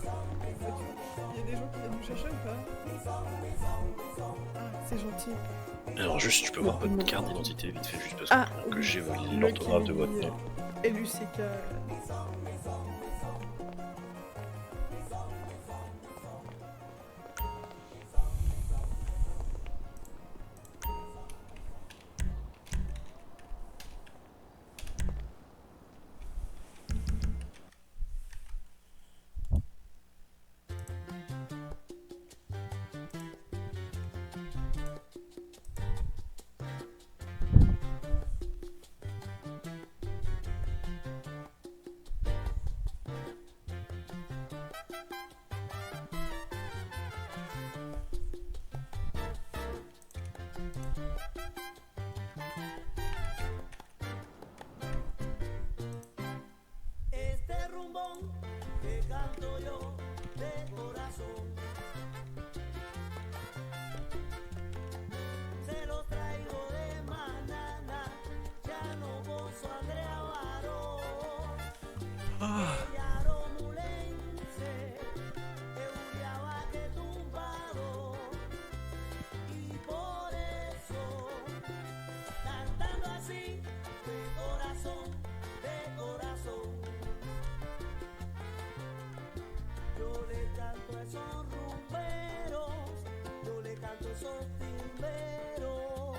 Il y a des gens qui viennent nous chercher ou pas? Ah, c'est gentil. Alors juste, tu peux voir votre carte d'identité vite fait, juste parce que j'ai le l'orthographe de qui votre dit, nom. LUCK. Este rumbón que canto yo de corazón se lo traigo de mañana, ya no gozo Andrea Barón. Ella romulense, Euriaba que tumbado, y por eso, cantando así, de corazón, yo le canto a esos rumberos, yo le canto a esos timberos,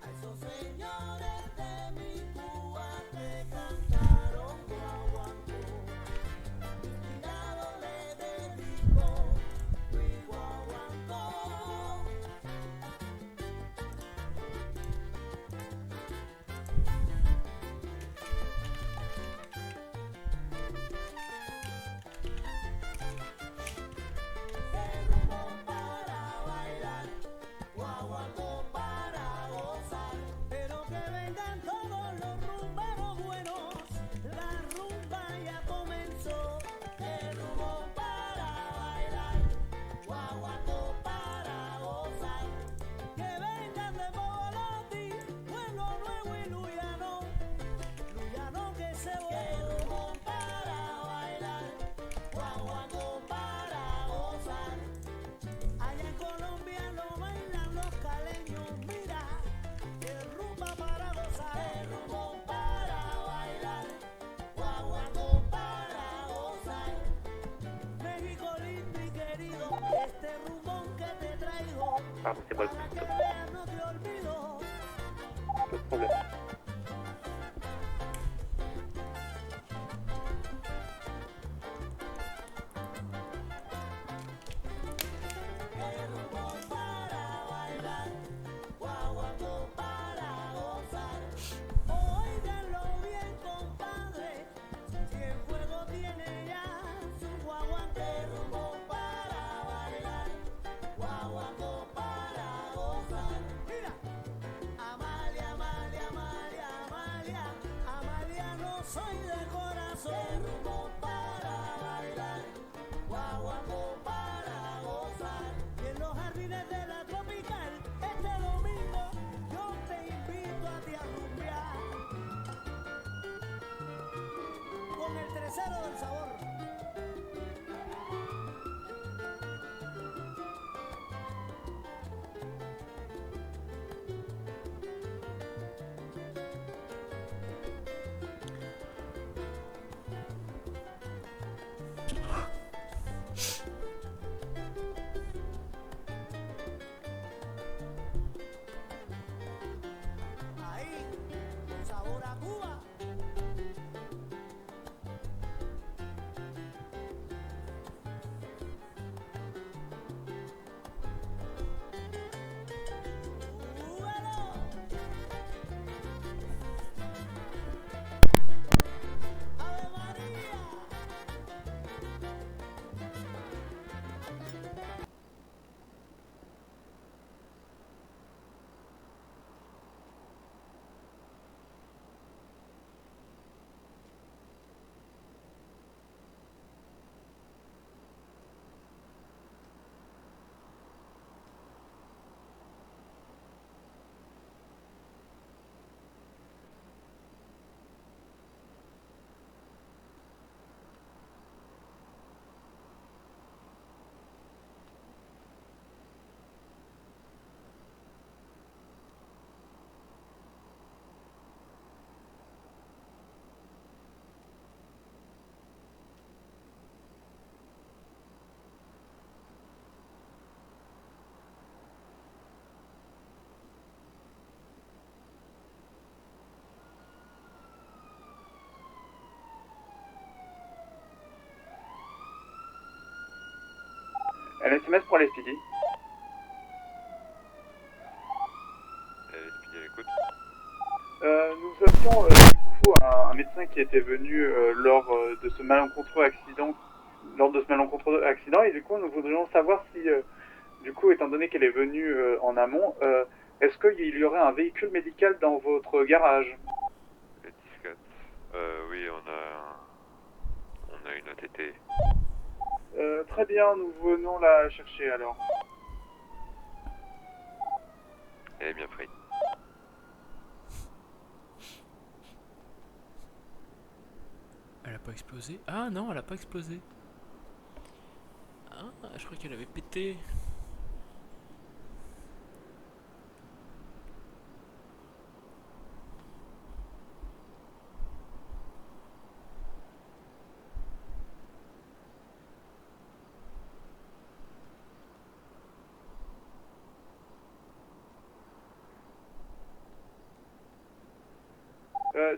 a esos señores de mi Cuba que cantaron guaguancó. Mi cuidado le dedico, mi guaguancó. Para bailar, guaguancó para gozar, pero que vengan todos los rumberos buenos, la rumba ya comenzó. El rumbo para bailar, guaguancó para gozar, que vengan de Bogotá, Pueblo Nuevo y Luyano, Luyano que se voló. El rumbo para bailar, guaguancó para gozar. Allá en Colombia lo bailan los caleños, mira, el rumba para gozar, el rumbo para bailar, guaguancó para gozar. México lindo y querido, este rumbón que te traigo, para que veas no te olvido. El rumbo para bailar, guaguancó para gozar. Óiganlo bien, compadre, si el fuego tiene ya su guaguancó. El rumbo para bailar, guaguancó para gozar. Mira, Amalia, Amalia, Amalia, Amalia, Amalia no soy de corazón. El rumbo para bailar, guaguancó para gozar. Y en los jardines de la tropical, este domingo yo te invito a ti a rumbear con el tercero del sabor. Ahí, con sabor a Cuba. Un SMS pour l'SPD. LSPD à l'écoute. Nous avions du coup un médecin qui était venu lors de ce malencontreux accident. Et du coup nous voudrions savoir si, du coup étant donné qu'elle est venue en amont, est-ce qu'il y aurait un véhicule médical dans votre garage? Le 10-4. Oui, on a une ATT. Très bien, nous venons la chercher alors. Elle est bien prise. Elle a pas explosé? Ah non, elle a pas explosé. Ah, je crois qu'elle avait pété.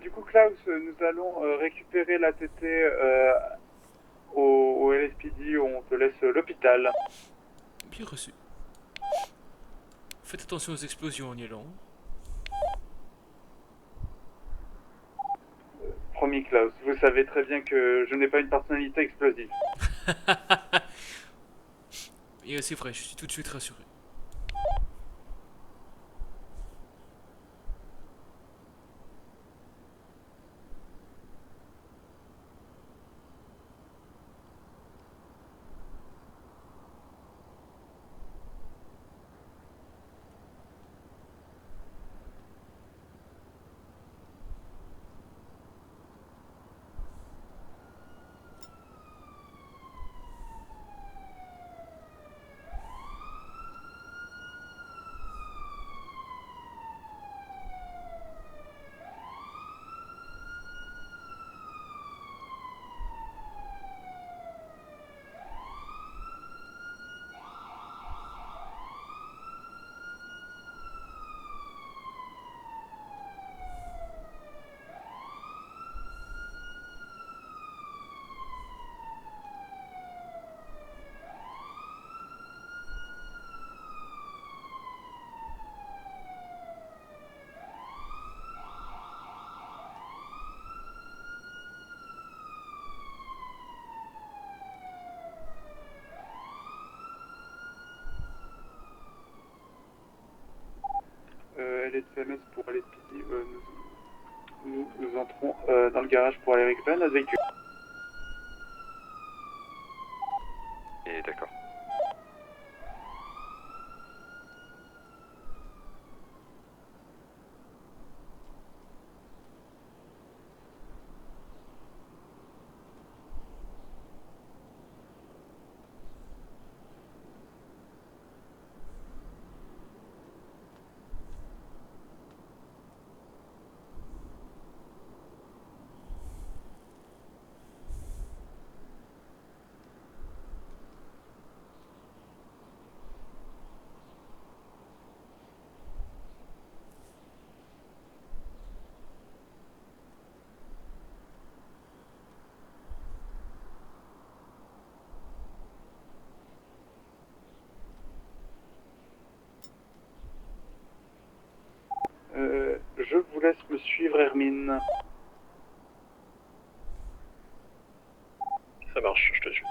Du coup Klaus, nous allons récupérer la TT au LSPD où on te laisse l'hôpital. Bien reçu. Faites attention aux explosions en y allant. Promis Klaus, vous savez très bien que je n'ai pas une personnalité explosive. Et c'est vrai, je suis tout de suite rassuré. LSPMS pour LSPD, nous entrons dans le garage pour aller récupérer notre véhicule. Et d'accord. Je vous laisse me suivre, Hermine. Ça marche, je te suis.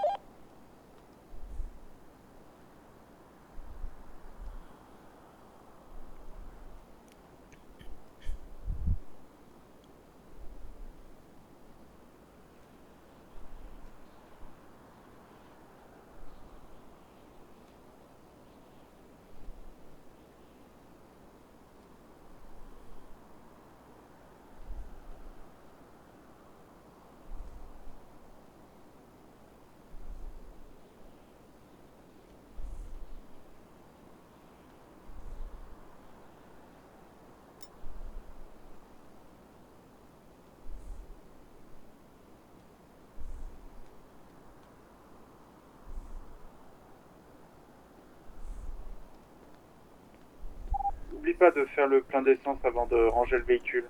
N'oublie pas de faire le plein d'essence avant de ranger le véhicule.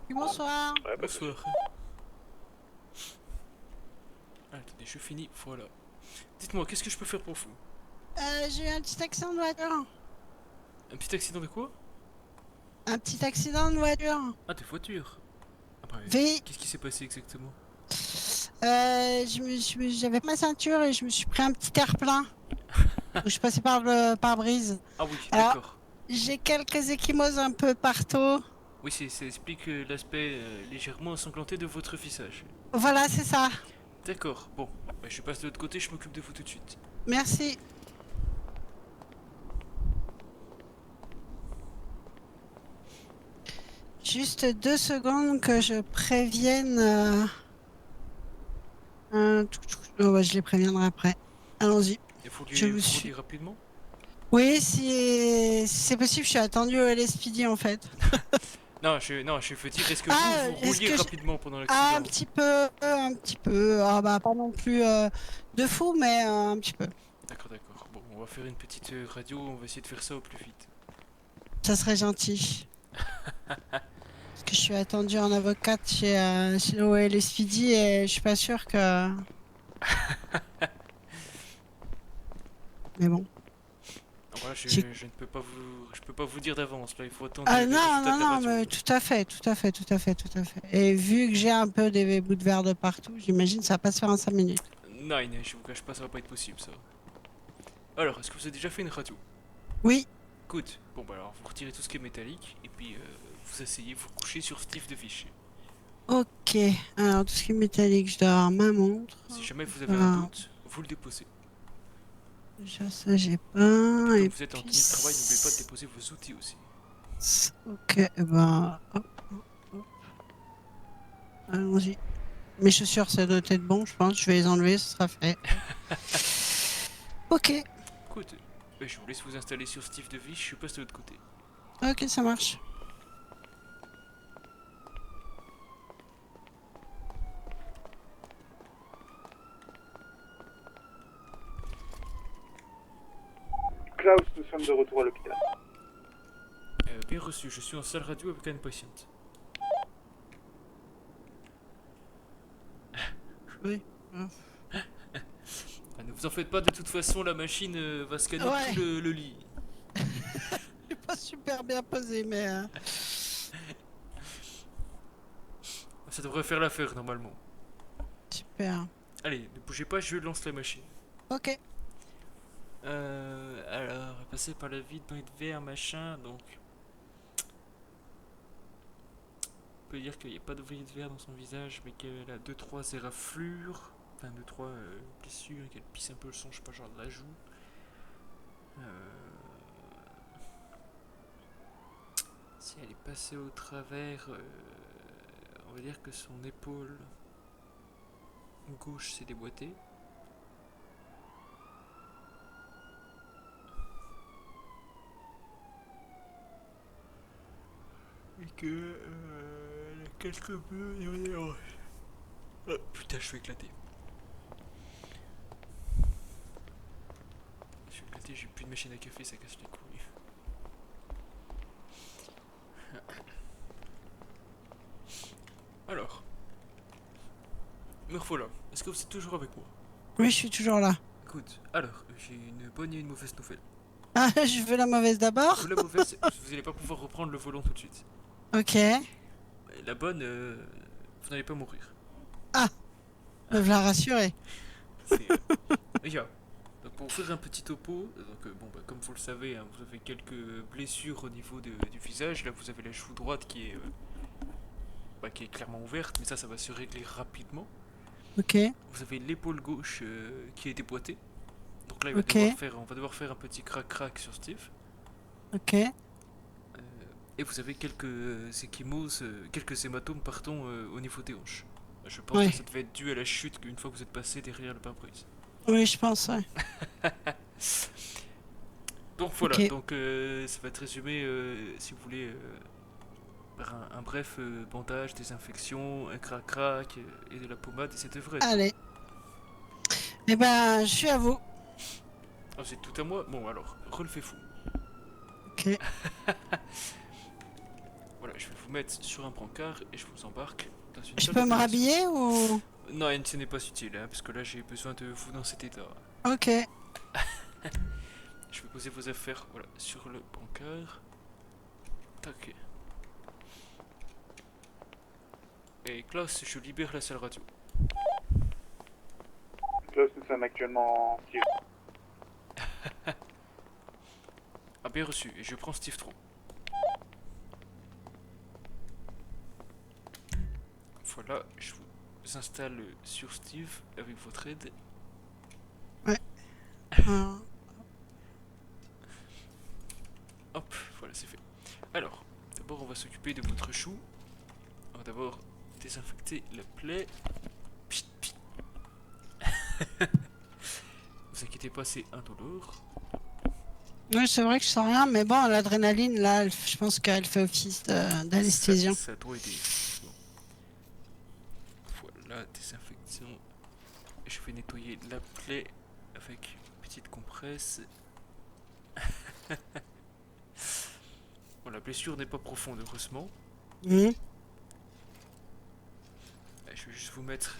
Bonsoir. Bonsoir. Ah, attendez, je finis, voilà. Dites-moi, qu'est-ce que je peux faire pour vous? J'ai eu un petit accident de voiture. Un petit accident de quoi? Un petit accident de voiture. Ah, de voiture. Ah bah, Oui. qu'est-ce qui s'est passé exactement? J'avais ma ceinture et je me suis pris un petit air-plein. Je suis passé par le pare-brise. Ah oui, Alors, d'accord. j'ai quelques échymoses un peu partout. Oui, ça explique l'aspect légèrement ensanglanté de votre visage. Voilà, c'est ça. D'accord, bon, bah, je passe de l'autre côté, je m'occupe de vous tout de suite. Merci. Juste 2 secondes que je prévienne. Oh, ouais, je les préviendrai après. Allons-y. Il faut Je lui vous faut suis. lui rapidement. Oui, si c'est possible, je suis attendue au LSPD en fait. Non, je veux dire, est-ce que Ah, vous est-ce rouliez que je- rapidement pendant Ah, l'accident? un petit peu, un petit peu. Ah bah pas non plus de fou, mais un petit peu. D'accord, d'accord. Bon, on va faire une petite radio, on va essayer de faire ça au plus vite. Ça serait gentil. Parce que je suis attendue en avocate chez le LSPD et je suis pas sûre que. Mais bon. Ah, voilà, je J'ai- ne peux pas je peux pas vous dire d'avance, là, il faut attendre Ah les non, résultats non, de la non, radio. mais tout à fait, tout à fait, tout à fait, tout à fait. Et vu que j'ai un peu des bouts de verre de partout, j'imagine que ça va pas se faire en 5 minutes. Non, je vous cache pas, ça va pas être possible, ça. Alors, est-ce que vous avez déjà fait une radio? Oui. Good. Bon, bah alors, vous retirez tout ce qui est métallique, et puis vous asseyez, vous couchez sur Steve de fichier. Ok, alors tout ce qui est métallique, je dois avoir ma montre. Si jamais vous avez un Ah. doute, vous le déposez. Déjà ça j'ai pas. Comme Et vous êtes en puis tenue de travail, n'oubliez pas de déposer vos outils aussi. Ok, bah. Hop, hop. Allons-y. Mes chaussures, ça doit être bon, je pense. Je vais les enlever, ce sera fait. Ok, Écoute, je vous laisse vous installer sur Steve de Fiche, je passe de l'autre côté. ok, ça marche. Klaus, nous sommes de retour à l'hôpital. Bien reçu, je suis en salle radio avec une patiente. Oui. Ah, ne vous en faites pas, de toute façon, la machine va scanner Ouais. tout le lit. Je suis pas super bien posé, mais. Ça devrait faire l'affaire, normalement. Super. Allez, ne bougez pas, je lance la machine. Ok. Alors, passer par la vide, bain de verre, machin, donc... On peut dire qu'il n'y a pas de vrille de verre dans son visage, mais qu'elle a 2-3 éraflures, enfin 2-3 blessures, et qu'elle pisse un peu le sang, je sais pas, genre de la joue. Si elle est passée au travers, on va dire que son épaule gauche s'est déboîtée. Et que elle a quelques bleus et on est en... Oh, putain, je vais éclater. Je vais éclater, j'ai plus de machine à café, ça casse les couilles. Alors, me revoilà. Est-ce que vous êtes toujours avec moi? Oui, je suis toujours là. Écoute, alors, j'ai une bonne et une mauvaise nouvelle. Ah, je veux la mauvaise d'abord. La mauvaise, vous n'allez pas pouvoir reprendre le volant tout de suite. Ok. La bonne, vous n'allez pas mourir. Ah, me voilà rassuré. Yeah. Donc pour faire un petit topo, donc, bon, bah, comme vous le savez, hein, vous avez quelques blessures au niveau du visage. Là, vous avez la joue droite qui est clairement ouverte, mais ça va se régler rapidement. Ok. Vous avez l'épaule gauche qui est déboîtée. Donc là, Ok. on va devoir faire un petit crac-crac sur Steve. Ok. Et vous avez quelques échymoses, quelques hématomes, pardon, au niveau des hanches. Je pense Ouais. que ça devait être dû à la chute une fois que vous êtes passé derrière le pare-brise. Oui, je pense, ouais. Donc voilà, Ok. donc ça va être résumé, si vous voulez, par un bref bandage, désinfection, un crac-crac et de la pommade, et c'était vrai. Allez. Eh ben, je suis à vous. Oh, c'est tout à moi. Bon alors, relevez fou. Ok. Voilà, je vais vous mettre sur un brancard et je vous embarque dans une Je salle peux me d'opération. rhabiller ou... Non, ce n'est pas utile, hein, parce que là j'ai besoin de vous dans cet état. Ok. Je vais poser vos affaires voilà, sur le brancard. Tac. Et Klaus, je libère la salle radio. Klaus, nous sommes actuellement en tir. Ah, bien reçu, et je prends Steve Tron. Voilà, je vous installe sur Steve avec votre aide. Ouais. Hop, voilà, c'est fait. Alors, d'abord on va s'occuper de votre chou. On va d'abord désinfecter la plaie. Pchit, pchit. Vous inquiétez pas, c'est indolore. Oui, c'est vrai que je sens rien, mais bon, l'adrénaline, là, je pense qu'elle fait office d'anesthésiant. Ça doit aider. Bon. Voilà, désinfection. Je vais nettoyer la plaie avec une petite compresse. Bon, la blessure n'est pas profonde, heureusement. Mhm. Je vais juste vous mettre...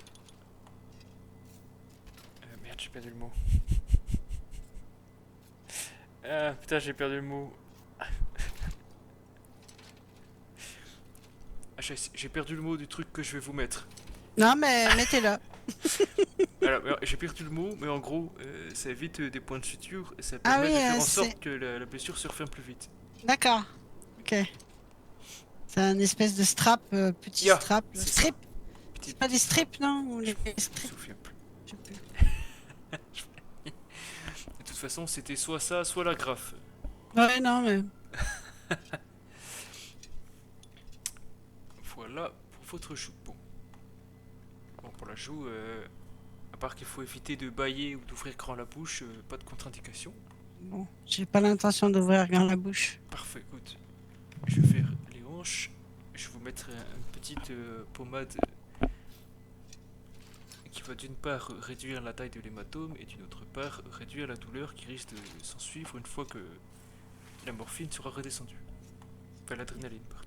merde, j'ai perdu le mot. Ah, putain, j'ai perdu le mot. Ah, j'ai perdu le mot du truc que je vais vous mettre. Non, mais mettez-le. Alors, j'ai perdu le mot, mais en gros, ça évite des points de suture et ça Ah permet oui, de faire en c'est- sorte que la blessure se referme plus vite. D'accord. Ok. C'est un espèce de strap, petit Yeah, strap. c'est ça. Strip. C'est pas des strips, non? Ou les Je me strips? souviens plus. De toute façon, c'était soit ça, soit la graffe. Ouais, non, mais... Voilà pour votre joue. Bon, pour la joue, à part qu'il faut éviter de bâiller ou d'ouvrir grand la bouche, pas de contre-indication. Bon, j'ai pas l'intention d'ouvrir grand la bouche. Parfait, écoute. Je vais faire les hanches. Je vais vous mettre une petite pommade qui va d'une part réduire la taille de l'hématome et d'une autre part réduire la douleur qui risque de s'en suivre une fois que la morphine sera redescendue. Enfin, l'adrénaline, pardon.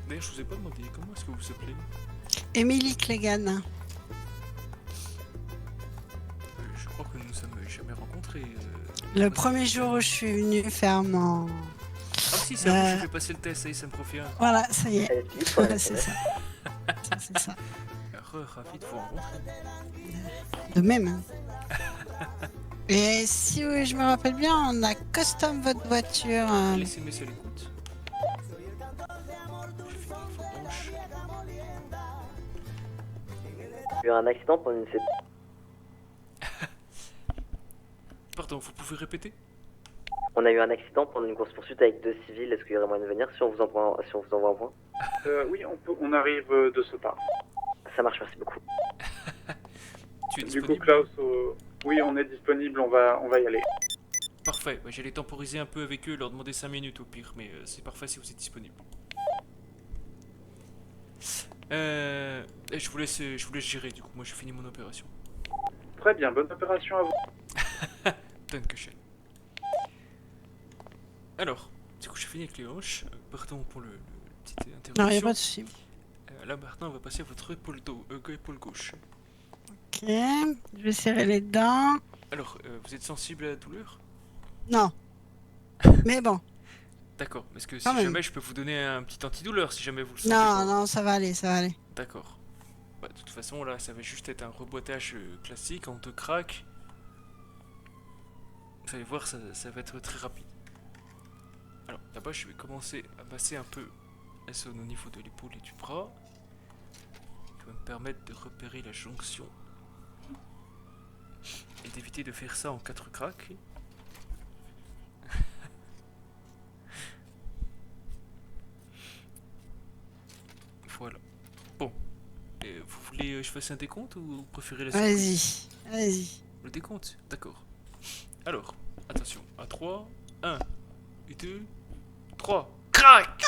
D'ailleurs, je vous ai pas demandé comment est-ce que vous vous appelez. Émilie Clégan. Je crois que nous nous sommes jamais rencontrés. Le premier jour où je suis venue faire mon... Ah si, c'est vrai, j'ai fait passer le test, ça y est, ça me confirme. Voilà, ça y est. Voilà, c'est ça. C'est ça. Ravi de vous rencontrer. De même. Hein. Et si oui, je me rappelle bien, on a custom votre voiture. Laissez-moi sur l'écoute. Il y a eu un accident pendant une... Pardon, vous pouvez répéter? On a eu un accident pendant une course-poursuite avec 2 civils. Est-ce qu'il y aurait moyen de venir si on vous envoie un point? Oui, on arrive de ce pas. Ça marche, merci beaucoup. Tu es Du disponible? coup, Klaus, oui, on est disponible, on va y aller. Parfait, ouais, j'allais temporiser un peu avec eux, leur demander 5 minutes au pire, mais c'est parfait si vous êtes disponible. Je vous laisse gérer, du coup, moi je finis mon opération. Très bien, bonne opération à vous. Dankeschön. Alors, du coup j'ai fini avec les hanches, pardon pour le petite interruption. Non, y a pas de souci. Là maintenant on va passer à votre épaule, épaule gauche. Ok, je vais serrer les dents. Alors, vous êtes sensible à la douleur? Non. Mais bon. D'accord, parce que si Quand même. jamais je peux vous donner un petit antidouleur si jamais vous le sentez Non, pas. non, ça va aller, ça va aller. D'accord. Bah, de toute façon, là, ça va juste être un reboîtage classique en 2 cracks. Vous allez voir, ça va être très rapide. Alors, là-bas, je vais commencer à masser un peu la zone au niveau de l'épaule et du bras. Qui va me permettre de repérer la jonction. Et d'éviter de faire ça en 4 cracks. Voilà. Bon. Et vous voulez voulez que je fasse un décompte ou vous préférez la Vas-y, surprise? vas-y. Le décompte, d'accord. Alors, attention, à 3, 1, 2, 3. Crac.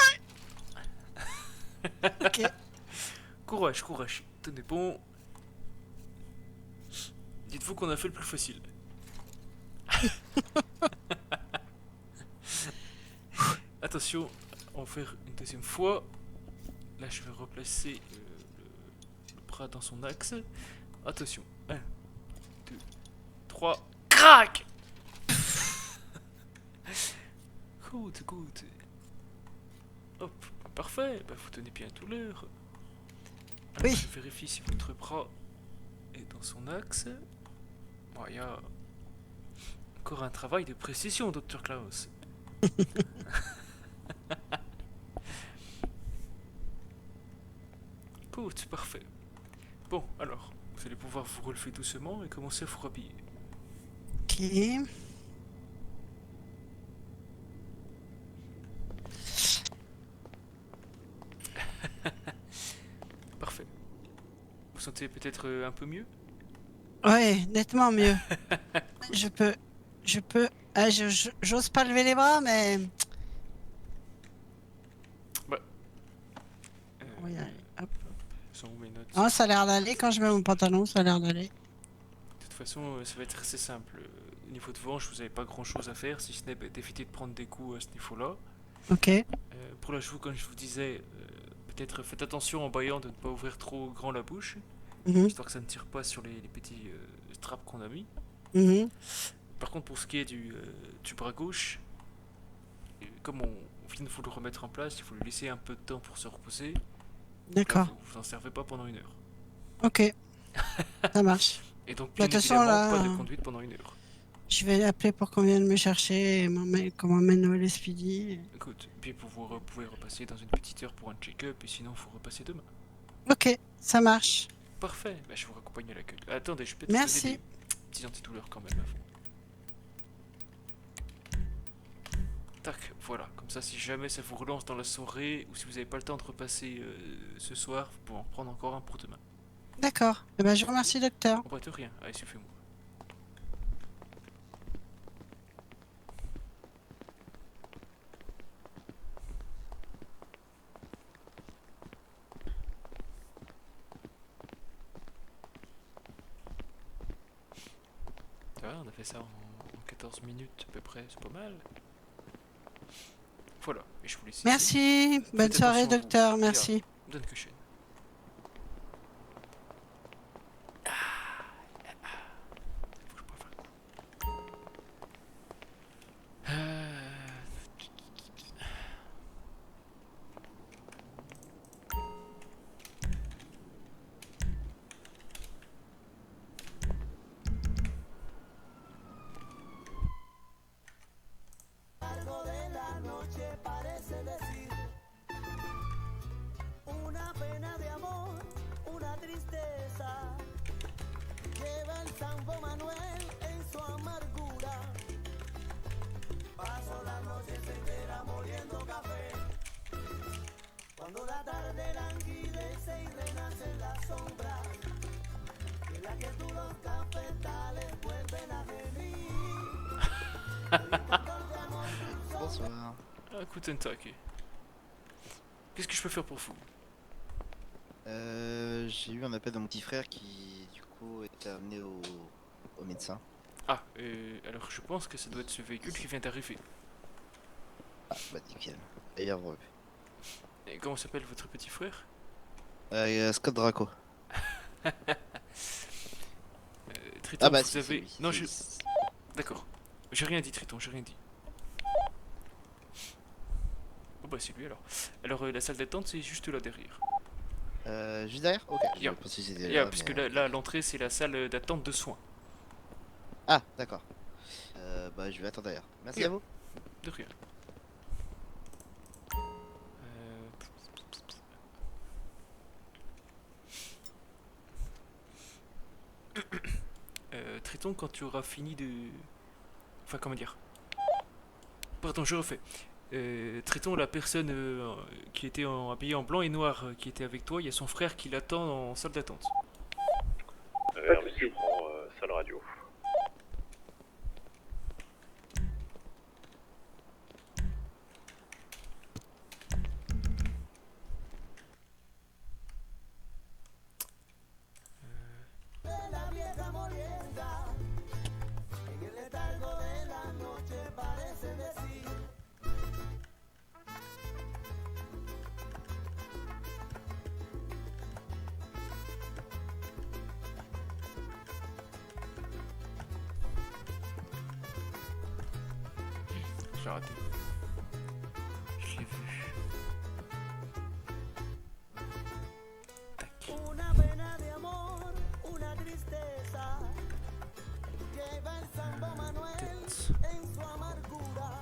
Ok. Courage, courage. Tenez bon. Dites-vous qu'on a fait le plus facile. Attention, on va faire une deuxième fois. Là, je vais replacer le bras dans son axe. Attention, 1, 2, 3. Crac. Good, good. Hop, parfait. Bah, vous tenez bien tout l'heure. Oui. Je vérifie si votre bras est dans son axe. Bon, il y a encore un travail de précision, Dr. Klaus. Good, parfait. Bon, alors, vous allez pouvoir vous relever doucement et commencer à vous rhabiller. Ok. Parfait. Vous sentez peut-être un peu mieux? Ouais, nettement mieux. Je peux. Ah, j'ose pas lever les bras, mais. Bah. Oui, allez, hop. Sont où mes notes? Oh, ça a l'air d'aller quand je mets mon pantalon, ça a l'air d'aller. De toute façon, ça va être assez simple. Au niveau de venche, vous n'avez pas grand chose à faire, si ce n'est d'éviter de prendre des coups à ce niveau-là. Ok. Pour la joue, comme je vous disais, peut-être faites attention en baillant de ne pas ouvrir trop grand la bouche, histoire que ça ne tire pas sur les petits straps qu'on a mis. Par contre, pour ce qui est du bras gauche, comme on vient de vous le remettre en place, il faut lui laisser un peu de temps pour se reposer. D'accord. Vous en servez pas pendant 1 heure. Ok. Ça marche. Et donc, Bah, bien de toute façon, évidemment, là, pas de conduite pendant 1 heure. je vais l'appeler pour qu'on vienne me chercher et qu'on m'emmène au LSPD. Écoute, puis vous pouvez repasser dans une petite heure pour un check-up, et sinon, faut repasser demain. Ok, ça marche. Parfait, bah, je vous raccompagne à l'accueil. Attendez, je peux te Merci. donner des petits antidouleurs quand même avant. Tac, voilà, comme ça si jamais ça vous relance dans la soirée ou si vous n'avez pas le temps de repasser ce soir, vous pouvez en prendre encore un pour demain. D'accord. Eh ben, je vous remercie, docteur. On prête rien, allez, suivez-moi. Ça va, on a fait ça en 14 minutes à peu près, c'est pas mal. Voilà, et je vous laisse. Merci. Bonne soirée, docteur. Merci. Dankeschön. Algo de la noche parece decir una pena de amor, una tristeza. Lleva el Santo Manuel en su amargura. Paso la noche entera moliendo café. Cuando la tarde languidece y renace en la sombra, en la quietud los cafetales vuelven a venir. Bonsoir. Ah, Guten Tag. Qu'est-ce que je peux faire pour vous? J'ai eu un appel de mon petit frère qui, du coup, était amené au médecin. Ah, alors je pense que ça doit être ce véhicule qui vient d'arriver. Ah, bah nickel. D'ailleurs, revu. Et comment s'appelle votre petit frère? Scott Draco. Triton, Ah bah vous si, avez... si, non, si, je... si. D'accord. J'ai rien dit, Triton, j'ai rien dit. Oh bah c'est lui alors. Alors la salle d'attente c'est juste là derrière. Juste derrière? Ok. Je Yeah. pensais que c'était Yeah, là, parce mais- que là l'entrée c'est la salle d'attente de soins. Ah, d'accord. Bah je vais attendre derrière. Merci Yeah. à vous. De rien. Triton, quand tu auras fini de... Enfin, comment dire? Pardon, je refais. traitons la personne qui était habillée en blanc et noir qui était avec toi. Il y a son frère qui l'attend en salle d'attente. Hermès, je prends salle radio. La vieja molienda, en el letargo de la noche parece decir. J'ai raté. Je l'ai vu. Una pena de amor, una tristeza, lleva el Santo Manuel en su amargura.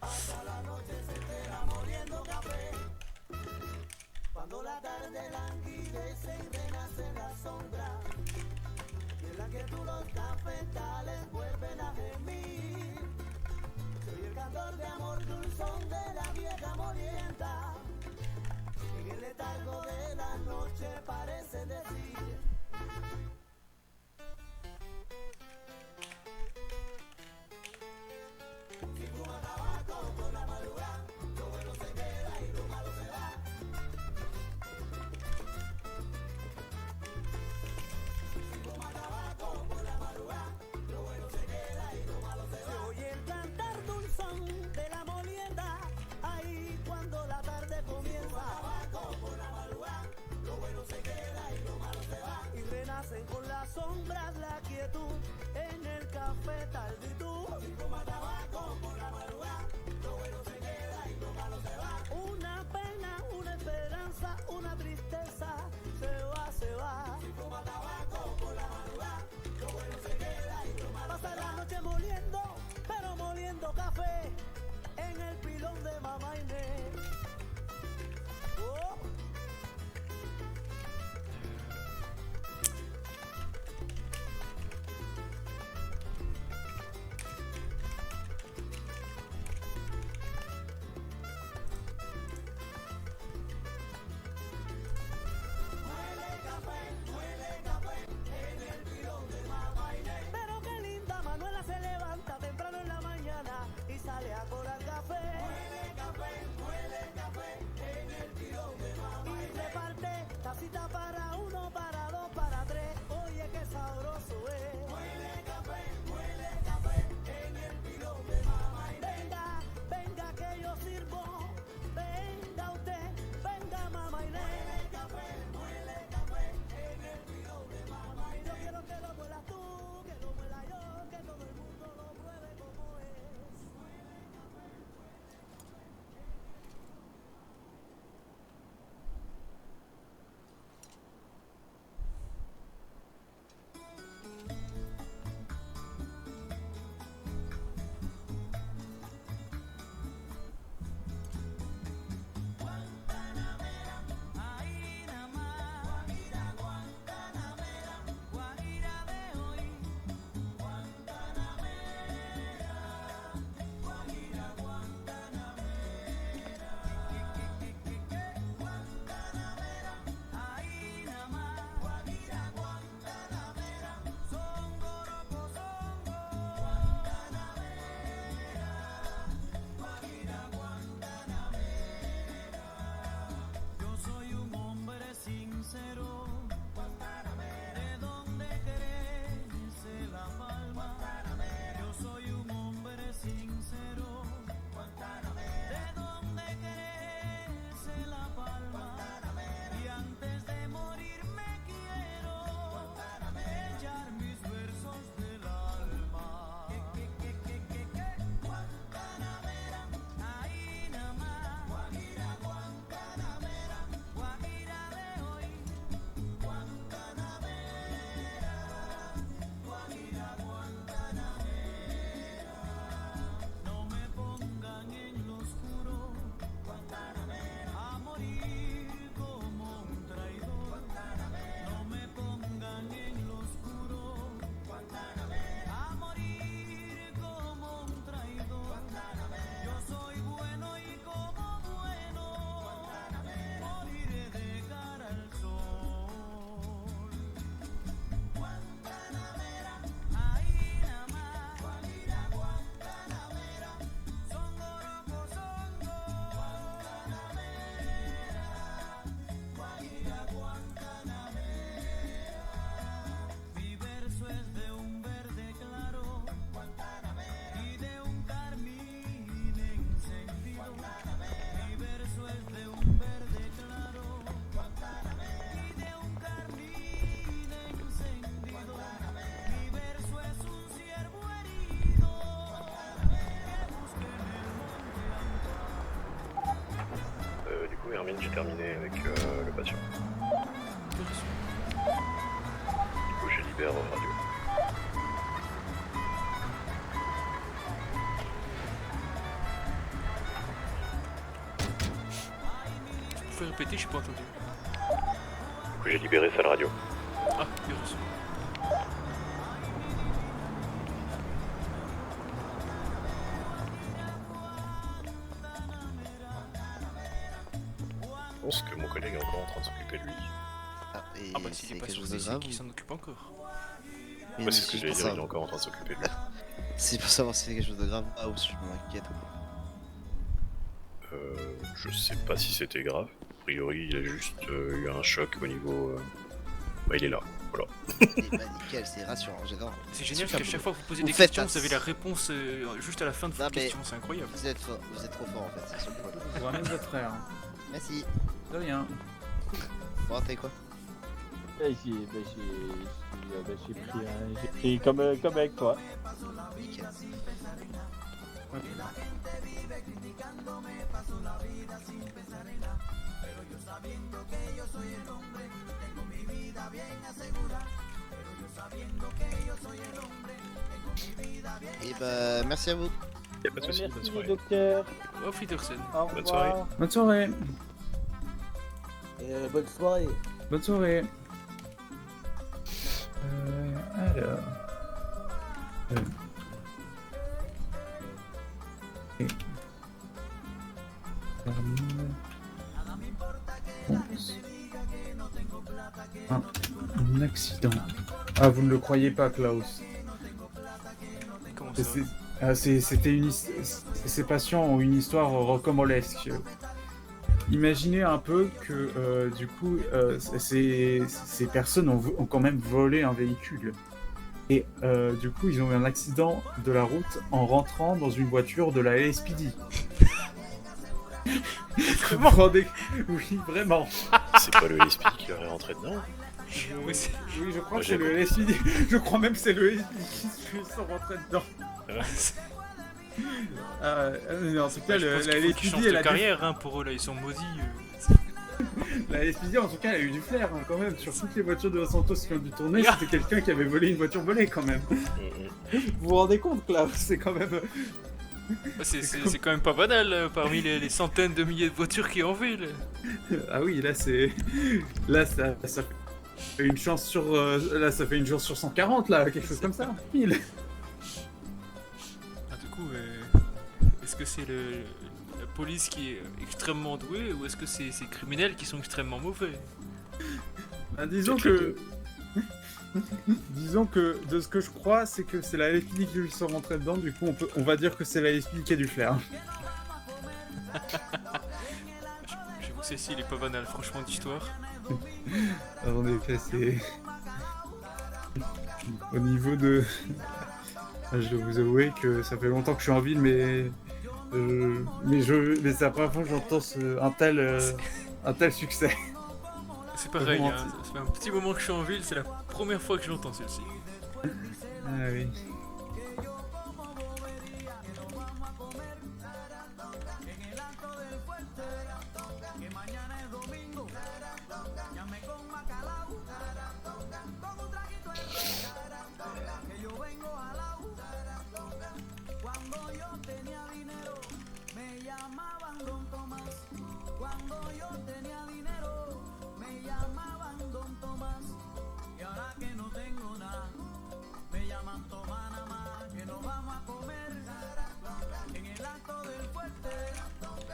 Pasa la noche se entera moliendo café, cuando la tarde languidece y renace la sombra, y en la que tú los cafetales vuelven a gemir. Soy el cantor de amor dulzón de la vieja molienda, en el letargo de la noche parece decir. Si fuma tabaco por la madrugada, lo bueno se queda y lo malo se va. Si fuma tabaco por la madrugada, lo bueno se queda y lo malo se va. Se oye el cantar dulzón de la molienda, ahí cuando la tarde comienza. Tabaco por la madrugada, lo bueno se queda y lo malo se va. Y renacen con las sombras la quietud en el cafetal de tú. Si fuma tabaco por la madrugada, lo bueno se queda y lo malo se va. Una pena, una esperanza, una tristeza, se va, se va. Si fuma tabaco por la madrugada, lo bueno se queda y lo malo se va. Pasa la noche moliendo, pero moliendo café en el pilón de mamá Inés. Oh. j'ai terminé avec le patient. Du coup, je libère radio. Tu peux répéter, je n'ai pas entendu. Du coup, j'ai libéré salle radio. Ah, bien reçu. Je pense que mon collègue est encore en train de s'occuper de lui. Ah bah s'il est pas sur ici, c'est qu'il s'en occupe encore. Ouais, c'est ce que j'allais dire, il est encore en train de s'occuper de lui. C'est pour savoir si c'est quelque chose de grave ou si je m'inquiète. Je sais pas si c'était grave. A priori, il a juste eu un choc au niveau... Bah, il est là, voilà. Et bah nickel, c'est rassurant, j'adore. C'est génial parce qu'à chaque fois que vous posez Vous des faites questions, un- vous avez la réponse juste à la fin de votre question, c'est incroyable. Vous êtes trop fort en fait, c'est sur le point. Je vous ramène votre frère. Merci. De rien. Bon, t'as quoi? J'ai pris comme avec toi. Nickel. Et bah merci à vous. Y'a pas de soucis, bonne Merci soirée. docteur. Auf Wiedersehen. Au Bonne revoir. soirée. Bonne soirée. Bonne soirée. Bonne soirée. Alors. Et- Termine. Un accident. Ah, vous ne le croyez pas, Klaus. Comment ça C'était une ces patients ont une histoire rocambolesque. Imaginez un peu que du coup ces personnes ont quand même volé un véhicule. Et du coup ils ont eu un accident de la route en rentrant dans une voiture de la LSPD. Vraiment Oui, vraiment. C'est pas le LSPD qui leur est rentré dedans? Oui, je crois Moi, que c'est j'ai le LSPD. Je crois même que c'est le LSPD qui sont rentrés dedans. Mais en tout cas, je pense la qu'il faut qu'ils LSPD, changent elle de a carrière hein, pour eux là, ils sont maudits. La LSPD, en tout cas, elle a eu du flair hein, quand même. Sur toutes les voitures de Los Santos qui ont dû tourner, c'était quelqu'un qui avait volé une voiture volée quand même. Vous vous rendez compte, Klaus? C'est quand même. C'est quand même pas banal parmi les centaines de milliers de voitures qui en ville. Ah oui, là c'est. Là ça fait une chance sur. Là ça fait une chance sur 140, là, quelque chose comme ça. Pile. Ah, du coup, est-ce que c'est la police qui est extrêmement douée ou est-ce que c'est ces criminels qui sont extrêmement mauvais? Bah, disons que de ce que je crois, c'est que c'est la LSPD qui lui sont rentrés dedans. Du coup, on va dire que c'est la LSPD qui a du flair. J'avoue que celle-ci, il est pas banal, franchement, d'histoire. En effet, c'est. Au niveau de. Je dois vous avouer que ça fait longtemps que je suis en ville, mais c'est la première fois que j'entends un tel succès. C'est pareil, hein, ça fait un petit moment que je suis en ville, c'est la première fois que je l'entends celle-ci. Ah oui.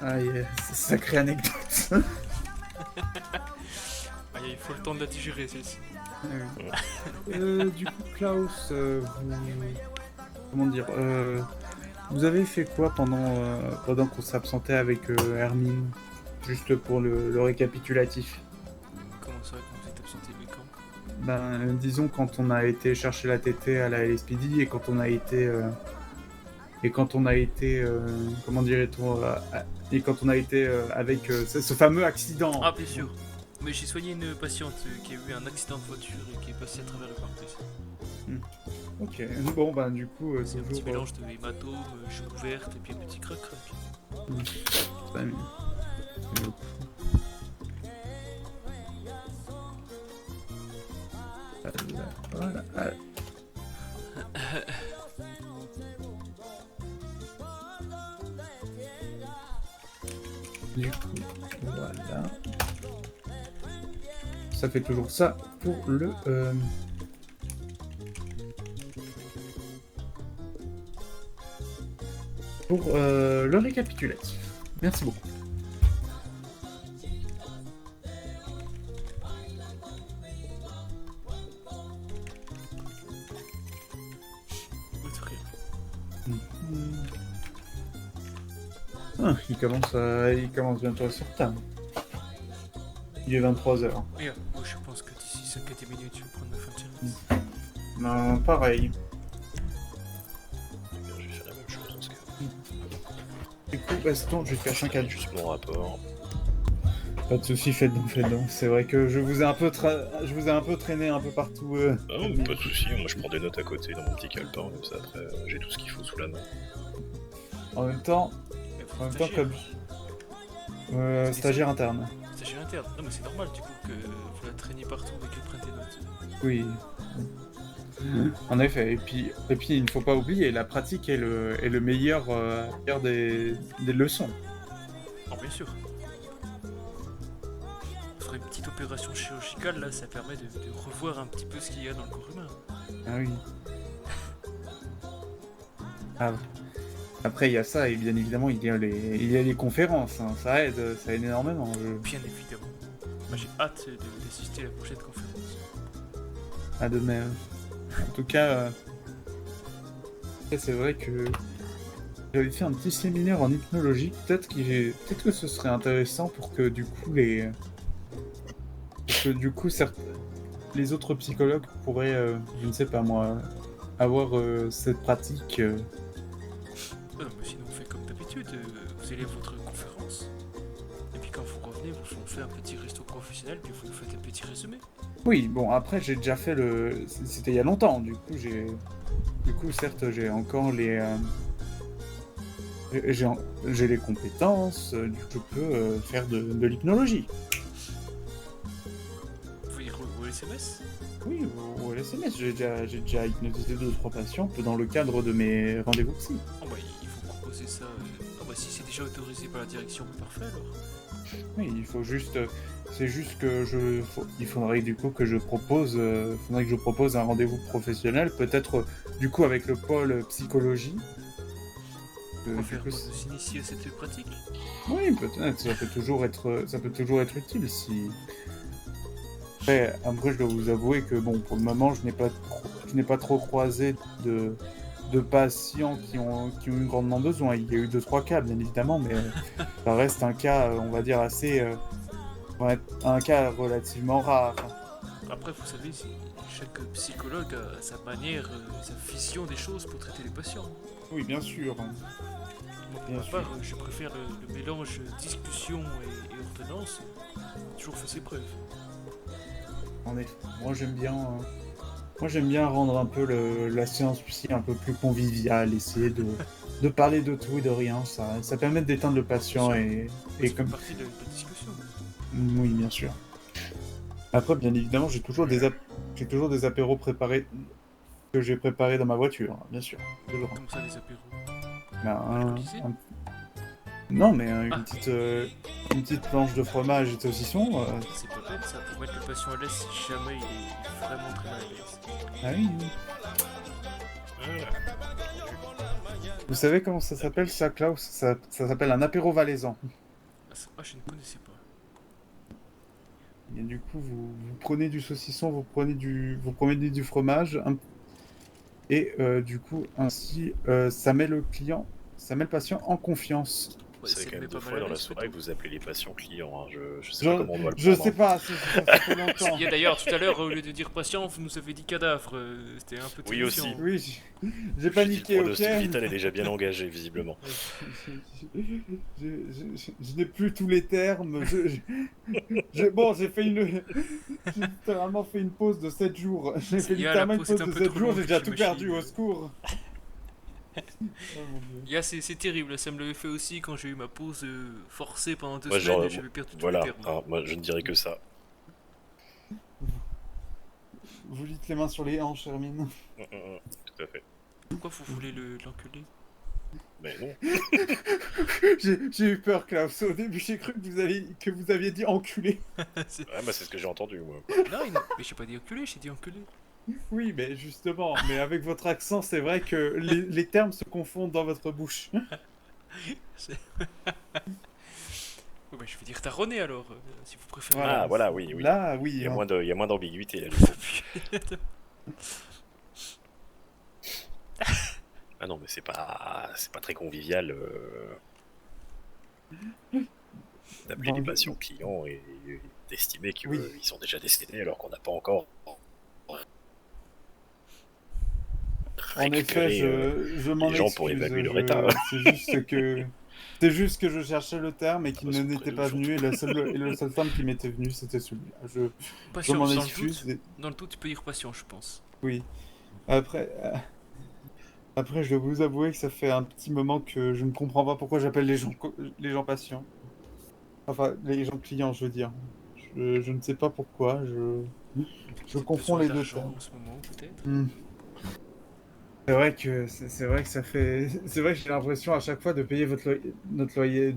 Ah, sacrée anecdote. Il faut le temps de la digérer celle-ci. Du coup, Klaus, comment dire, vous avez fait quoi pendant qu'on s'absentait avec Hermine? Juste pour le récapitulatif. Comment ça, quand vous êtes absenté, mais quand? Ben, disons quand on a été chercher la TT à la LSPD et quand on a été comment dirait-on et quand on a été avec ce fameux accident. Ah bien sûr. Mais j'ai soigné une patiente qui a eu un accident de voiture et qui est passée à travers le pare-brise. Ok, bon ben du coup c'est un petit mélange de hématome, chute ouverte et puis un petit crac-crac. Très bien. Voilà. Du coup, voilà. Ça fait toujours ça pour le récapitulatif. Merci beaucoup. Ah, il commence bientôt à sortir. Il est 23h. Et, moi je pense que d'ici 5 à 10 minutes, je vais prendre ma fin de service. Non, pareil. Eh bien, je vais faire la même chose dans ce cas. Du coup, Baston, je vais faire 5 à juste mon rapport. Pas de soucis, faites donc. C'est vrai que je vous ai un peu traîné un peu partout. Ah non, pas de soucis, moi je prends des notes à côté dans mon petit calepin, comme ça après j'ai tout ce qu'il faut sous la main. En même temps, comme stagiaire interne. Stagiaire interne. Non mais c'est normal du coup que vous la traîniez partout et qu'elle prenne des notes. Oui. En effet, et puis il ne faut pas oublier, la pratique est le meilleur des leçons. Oh bien sûr. Faire une petite opération chirurgicale là, ça permet de revoir un petit peu ce qu'il y a dans le corps humain. Ah oui. Ah. Après, il y a ça, et bien évidemment, il y a les conférences, hein. Ça aide énormément. Bien évidemment. Moi j'ai hâte d'assister à la prochaine conférence. Ah, de même. En tout cas, c'est vrai que j'avais fait un petit séminaire en hypnologie. Peut-être que ce serait intéressant pour que du coup les autres psychologues pourraient, je ne sais pas moi, avoir cette pratique. Non mais sinon on fait comme d'habitude, vous allez à votre conférence, et puis quand vous revenez, on fait un petit resto professionnel, puis vous nous faites un petit résumé. Oui, bon, après, j'ai déjà fait c'était il y a longtemps, du coup, certes, j'ai encore j'ai les compétences, du coup, je peux faire de l'hypnologie. Vous voulez au LSMS? Oui, au LSMS, j'ai déjà hypnotisé 2-3 patients dans le cadre de mes rendez-vous psy. Oh bah, il faut proposer ça. Oh bah, si c'est déjà autorisé par la direction, parfait alors. Oui, il faut juste. C'est juste que il faudrait du coup que je propose. Faudrait que je propose un rendez-vous professionnel, peut-être du coup avec le pôle psychologie. Pour s'initier à cette pratique. Oui, peut-être. Ça peut toujours être utile si. Après, je dois vous avouer que bon, pour le moment, je n'ai pas trop croisé de patients qui ont grandement besoin. Il y a eu 2-3 cas, bien évidemment, mais ça reste un cas, on va dire, un cas relativement rare. Après, vous savez, chaque psychologue a sa manière, sa vision des choses pour traiter les patients. Oui, bien sûr. Moi, pour ma part, je préfère le mélange discussion et ordonnance. Toujours fait ses preuves. En effet, moi j'aime bien rendre un peu la séance psy un peu plus conviviale, essayer de parler de tout et de rien, ça permet de détendre le patient et comme partie de la discussion. Oui, bien sûr. Après, bien évidemment, j'ai toujours des apéros préparés que j'ai préparés dans ma voiture, hein, bien sûr. Toujours. Comme ça, des apéros. Non, mais une petite planche de fromage et de saucisson. C'est pas bête ça, pour mettre le patient à l'aise si jamais il est vraiment très mal à l'aise. Ah oui. Vous savez comment ça s'appelle ça, Klaus? Ça s'appelle un apéro valaisan. Ah, je ne connaissais pas. Et du coup, vous prenez du saucisson, vous prenez du fromage, et du coup, ainsi, ça met le patient en confiance. C'est quand même 2 fois dans la soirée que vous appelez les patients clients, hein. Je sais pas comment on doit le prendre. Je sais pas, ça fait longtemps. Il y a d'ailleurs, tout à l'heure, au lieu de dire patient, vous nous avez dit cadavre, c'était un peu Oui aussi. Oui, j'ai paniqué, ok. Le pronostic vital est déjà bien engagé, visiblement. Je n'ai plus tous les termes. J'ai littéralement fait une pause de 7 jours. J'ai fait littéralement une pause de 7 jours, j'ai déjà tout perdu, au secours. C'est terrible, ça me l'avait fait aussi quand j'ai eu ma pause forcée pendant 2 semaines et j'avais perdu tout le terme. Alors, moi je ne dirais que ça. Vous dites les mains sur les hanches, Hermine. Tout à fait. Pourquoi vous voulez l'enculer? Mais non. J'ai eu peur, Klaus. Au début, j'ai cru que vous aviez dit enculé. Ouais, bah c'est ce que j'ai entendu, moi. Non, mais j'ai pas dit enculé, j'ai dit enculé. Oui, mais justement, mais avec votre accent, c'est vrai que les termes se confondent dans votre bouche. Oh, bah, je vais dire taronner alors, si vous préférez. Ah, voilà, oui, oui. Là, oui. Il y a moins d'ambiguïté, là, du coup. Ah non, mais c'est pas très convivial d'appeler des patients clients et d'estimer qu'ils sont déjà décédés alors qu'on n'a pas encore En effet, je m'en les gens excuse. pour évaluer leur état. C'est juste que je cherchais le terme et qu'il n'était pas venu et le seul terme qui m'était venu c'était celui-là. Je m'en excuse. Dans le tout, tu peux dire patient, je pense. Oui. Après, je dois vous avouer que ça fait un petit moment que je ne comprends pas pourquoi j'appelle les gens patients. Enfin, les gens clients, je veux dire. Je ne sais pas pourquoi. Je confonds les deux termes. En ce moment, peut-être. C'est vrai que ça fait. C'est vrai que j'ai l'impression à chaque fois de payer notre loyer.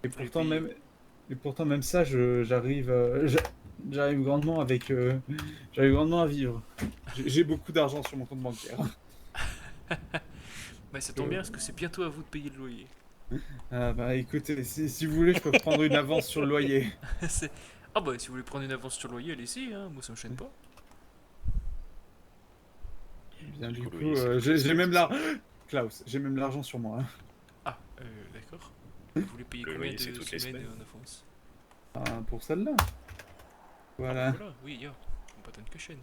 Et pourtant même ça, j'arrive grandement j'arrive grandement à vivre. J'ai beaucoup d'argent sur mon compte bancaire. Bah ça tombe bien parce que c'est bientôt à vous de payer le loyer. Ah bah écoutez, si vous voulez, je peux prendre une avance sur le loyer. Ah bah si vous voulez prendre une avance sur le loyer, allez-y, hein, moi ça me chaîne pas. Bien, du coup, j'ai même Klaus, j'ai même l'argent sur moi. Hein. Ah, d'accord. Vous voulez payer combien de semaines en avance? Pour celle-là. Voilà. Ah, voilà, oui, il y a. On pas de que chaîne.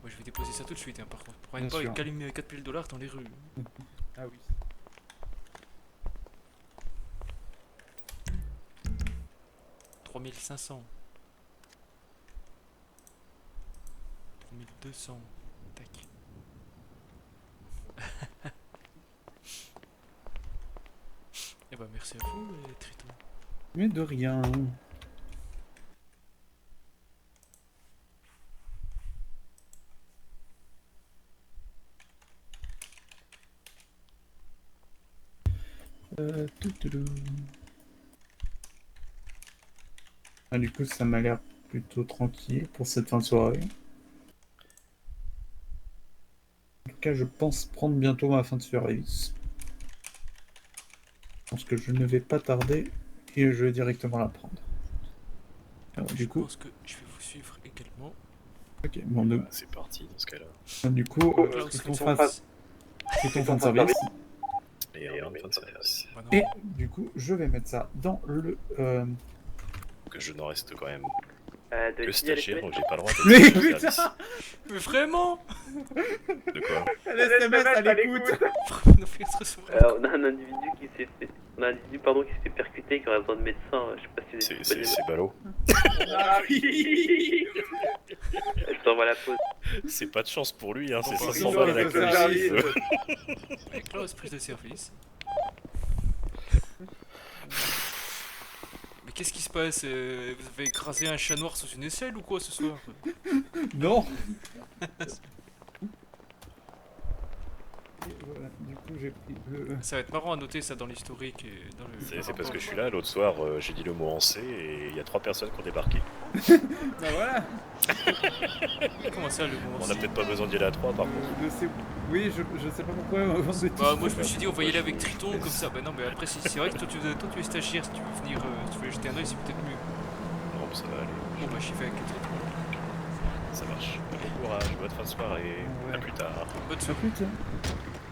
Moi je vais déposer ça tout de suite, hein, par contre. Prenez pas et calme 4000 $ dans les rues. Ah oui. « 3500. 3200. Tac. Eh bah merci à vous, Triton. Mais de rien. Ah, du coup, ça m'a l'air plutôt tranquille pour cette fin de soirée. En tout cas, je pense prendre bientôt ma fin de service. Je pense que je ne vais pas tarder et je vais directement la prendre. Alors, Je pense que je vais vous suivre également. Ok, bon, c'est parti dans ce cas-là. Du coup, Triton fin de service. Et fin de service. Et du coup, je vais mettre ça dans le... Que je n'en reste quand même de que stagiaire, donc j'ai pas le droit Mais d'être putain service. Mais vraiment? De quoi? SMS à l'écoute. Alors, on a un individu qui s'est fait... On a un individu, pardon, qui s'est fait percuter, qui aurait besoin de médecin, je sais pas si vous êtes C'est ballot. Ah oui. Je t'envoie la pause. C'est pas de chance pour lui, hein, c'est Bon, 500 balles à la service. collective. Avec Klaus, prise de service. Mais qu'est-ce qui se passe? Vous avez écrasé un chat noir sous une aisselle ou quoi ce soir? Non. Voilà, du coup j'ai pris le... Ça va être marrant à noter ça dans l'historique. C'est parce que je suis là, l'autre soir j'ai dit le mot en C et il y a 3 personnes qui ont débarqué. Bah voilà. Comment ça le mot en On C? a peut-être pas besoin d'y aller à 3 par contre. Oui, je sais pas pourquoi. Bah moi je me suis dit on va y aller avec Triton comme ça. Bah non mais après c'est vrai que toi tu es stagiaire, si tu veux venir, si tu veux jeter un oeil c'est peut-être mieux. Non mais ça va aller. Bon bah j'y vais avec Triton. Ça marche. Bon courage, bonne fin de soirée. Ouais. À plus tard. Bonne Ah soirée. putain.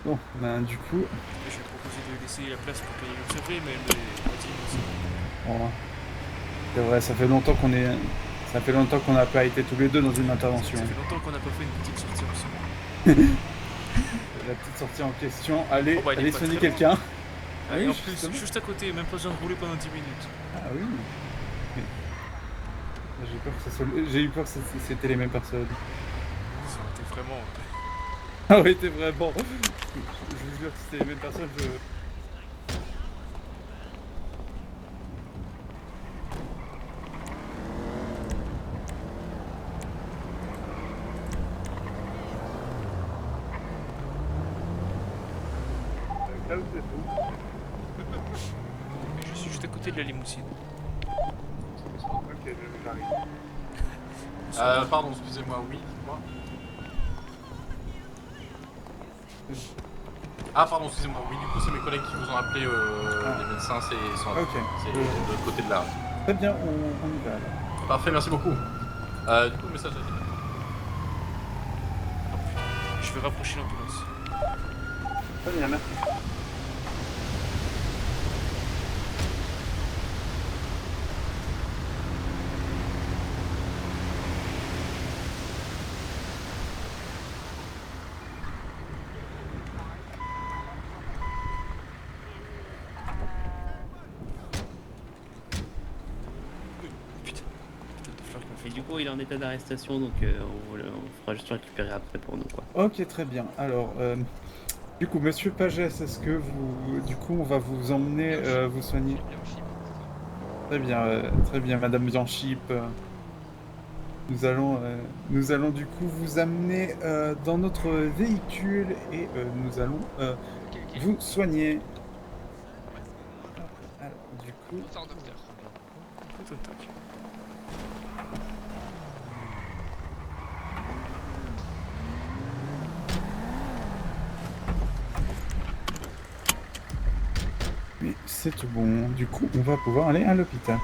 Bon, bah du coup... Je vais proposer de laisser la place pour payer le survie mais elle est dit aussi. Bon, c'est vrai, ça fait longtemps qu'on est... Ça fait longtemps qu'on n'a pas été tous les deux dans une intervention. Ça fait longtemps qu'on n'a pas fait une petite sortie ensemble. La petite sortie en question. Allez, Oh, bah, il est allez pas soigner très quelqu'un. Ah, et Oui, en plus, justement. juste à côté, même pas besoin de rouler pendant 10 minutes. Ah oui. Mais... J'ai eu peur que c'était les mêmes personnes. Ça aurait été vraiment... Ah oui, t'es vraiment... Je vous jure que c'était les mêmes personnes, c'est tout. Je suis juste à côté de la limousine. Ok, j'arrive. Pardon, excusez-moi, oui, dites-moi. Ah, pardon, excusez-moi, oui, du coup, c'est mes collègues qui vous ont appelé, les médecins, c'est de l'autre côté de la rue. Très bien, on y va alors. Parfait, merci beaucoup. Du coup, le message a Je vais rapprocher l'ambulance. Très bien, merci. Et du coup, il est en état d'arrestation, donc on fera juste le récupérer après pour nous, quoi. Ok, très bien. Alors, du coup, monsieur Pagès, est-ce que vous... Du coup, on va vous emmener vous soigner. Très bien, madame Bianchip. Nous allons du coup vous amener dans notre véhicule et nous allons vous soigner. Alors, du coup... Mais c'est tout bon. Du coup, on va pouvoir aller à l'hôpital.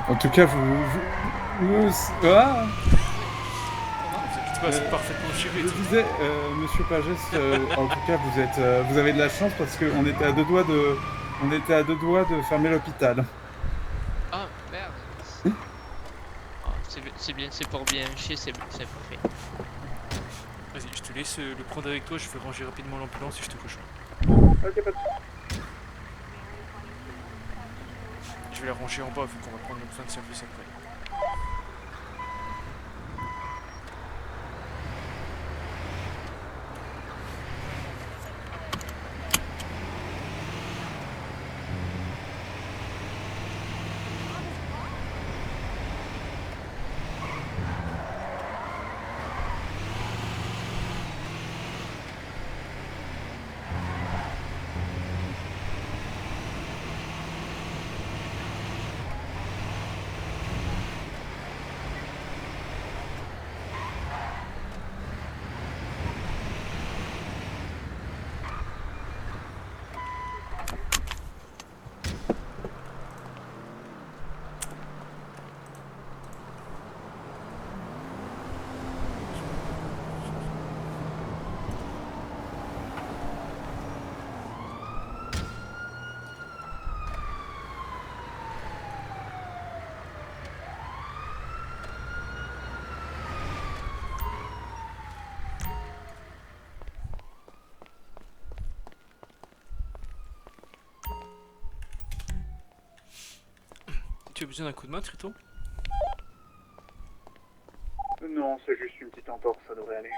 En tout cas, ah C'est parfaitement géré. Je disais, monsieur Pagès, en tout cas, vous avez de la chance parce qu'on était à 2 doigts de fermer l'hôpital. Ah, merde. C'est bien, c'est pour bien chier, c'est parfait. Vas-y, je te laisse le prendre avec toi, je vais ranger rapidement l'ambulance et je te rejoins. Ok, pas de Je vais la ranger en bas vu qu'on va prendre notre fin de service après. Tu as besoin d'un coup de main, Triton? Non, c'est juste une petite entorse, ça devrait aller.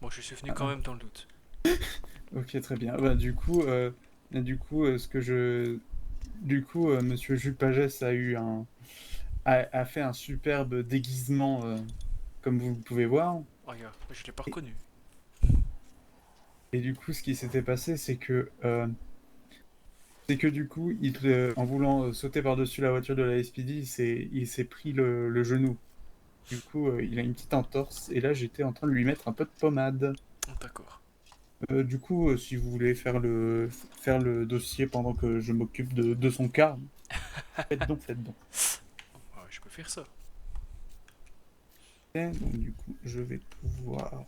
Bon, je suis venu quand même dans le doute. Ok, très bien. Bah, du coup, monsieur Jules Pagès a fait un superbe déguisement, comme vous pouvez voir. Oh, regarde, je l'ai pas reconnu. Et du coup, ce qui s'était passé, c'est que du coup, en voulant sauter par-dessus la voiture de la SPD, il s'est pris le genou. Du coup, il a une petite entorse. Et là, j'étais en train de lui mettre un peu de pommade. D'accord. Du coup, si vous voulez faire le dossier pendant que je m'occupe de son cas, faites donc. Ouais, je peux faire ça. Ok, donc du coup, je vais pouvoir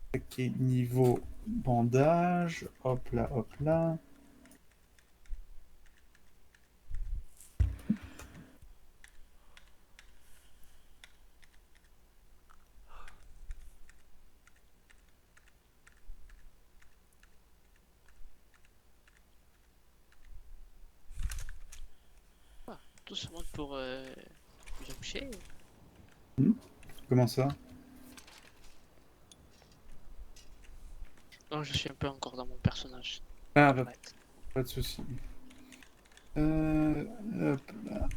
attaquer niveau bandage. Hop là, hop là. tout ce monde pour vous coucher. Comment ça? Non, je suis un peu encore dans mon personnage. Ah, pas de souci. Hop là.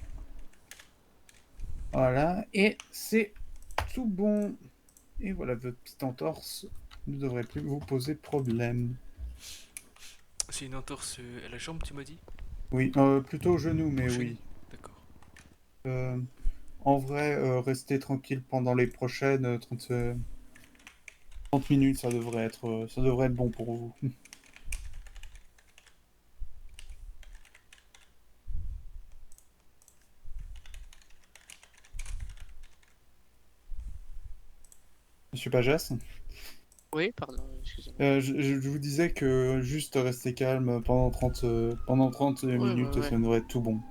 Voilà, et c'est tout bon. Et voilà, votre petite entorse ne devrait plus vous poser problème. C'est une entorse à la jambe, tu m'as dit? Oui, plutôt au genou, mais oui. D'accord. En vrai, restez tranquille pendant les prochaines 30 minutes, ça devrait être bon pour vous. Monsieur Pajas? Oui, pardon, excusez-moi. Je vous disais que juste rester calme pendant 30 minutes, ouais. ça devrait être tout bon.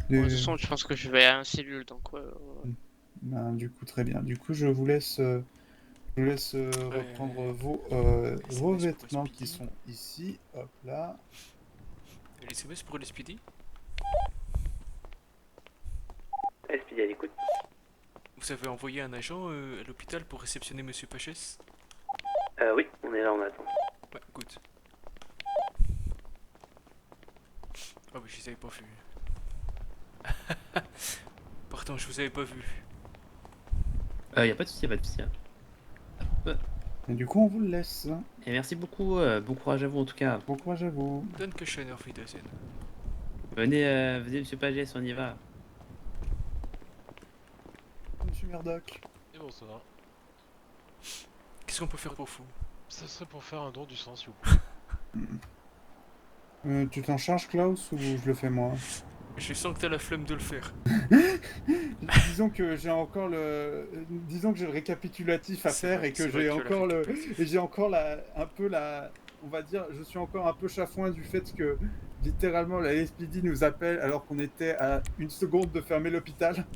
Bon, de toute façon, je pense que je vais à un cellule, donc ouais. Ben, du coup, très bien. Du coup, je vous laisse reprendre vos vêtements qui sont ici. Hop là. Les SMS pour l'SPD? SPD à l'écoute. Vous avez envoyé un agent à l'hôpital pour réceptionner Monsieur Paches? Oui, on est là, on attend. Ouais, good. Oh, mais je les avais pas vus. Pardon, je vous avais pas vu. Y a pas de souci, Et du coup, on vous le laisse. Et merci beaucoup, bon courage à vous en tout cas. Bon courage à vous. Dankeschön, auf Wiedersehen. Venez, monsieur Pagès, on y va. Monsieur Murdoch. Et bon, ça va. Qu'est-ce qu'on peut faire pour vous? Ça serait pour faire un don du sang, s'il vous plaît. Tu t'en charges, Klaus, ou je le fais moi? Je sens que t'as la flemme de le faire. Disons que j'ai encore disons que j'ai le récapitulatif à faire et que j'ai encore on va dire, je suis encore un peu chafouin du fait que littéralement la SPD nous appelle alors qu'on était à 1 seconde de fermer l'hôpital.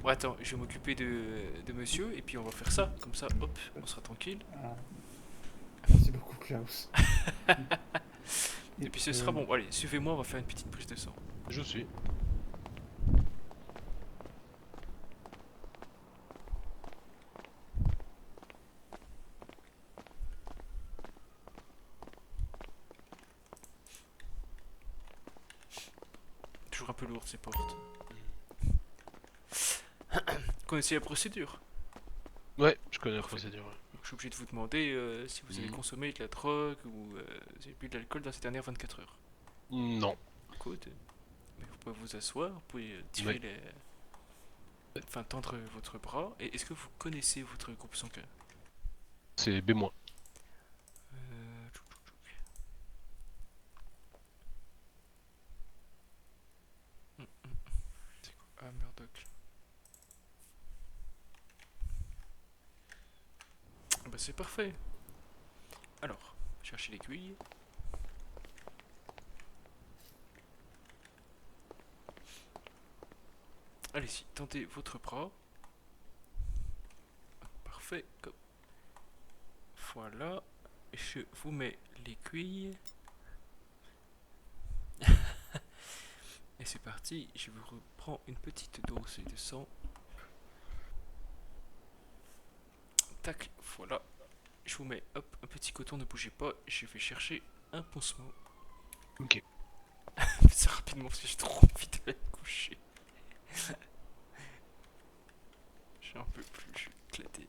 Bon, attends, je vais m'occuper de monsieur et puis on va faire ça. Comme ça, hop, on sera tranquille. Ah. Merci beaucoup, Klaus. Et puis ce sera bon. Allez, suivez-moi, on va faire une petite prise de sang. Je suis. Toujours un peu lourde ces portes. Connaissez la procédure? Ouais, je connais la procédure. Ouais. Donc, je suis obligé de vous demander si vous avez consommé de la drogue ou vous avez bu de l'alcool dans ces dernières 24 heures. Non. Écoute, mais vous pouvez vous asseoir, vous pouvez tirer enfin tendre votre bras. Et est-ce que vous connaissez votre groupe sanguin? C'est B-. C'est quoi? Ah, Murdoch. Bah c'est parfait. Alors, cherchez l'aiguille. Allez-y, tendez votre bras. Parfait. Voilà. Je vous mets l'aiguille. Et c'est parti. Je vous reprends une petite dose de sang. Tac, voilà. Je vous mets hop, un petit coton, ne bougez pas. Je vais chercher un pansement. Ok. C'est rapidement parce que j'ai trop envie d'aller me coucher. J'en peux plus, je suis éclaté.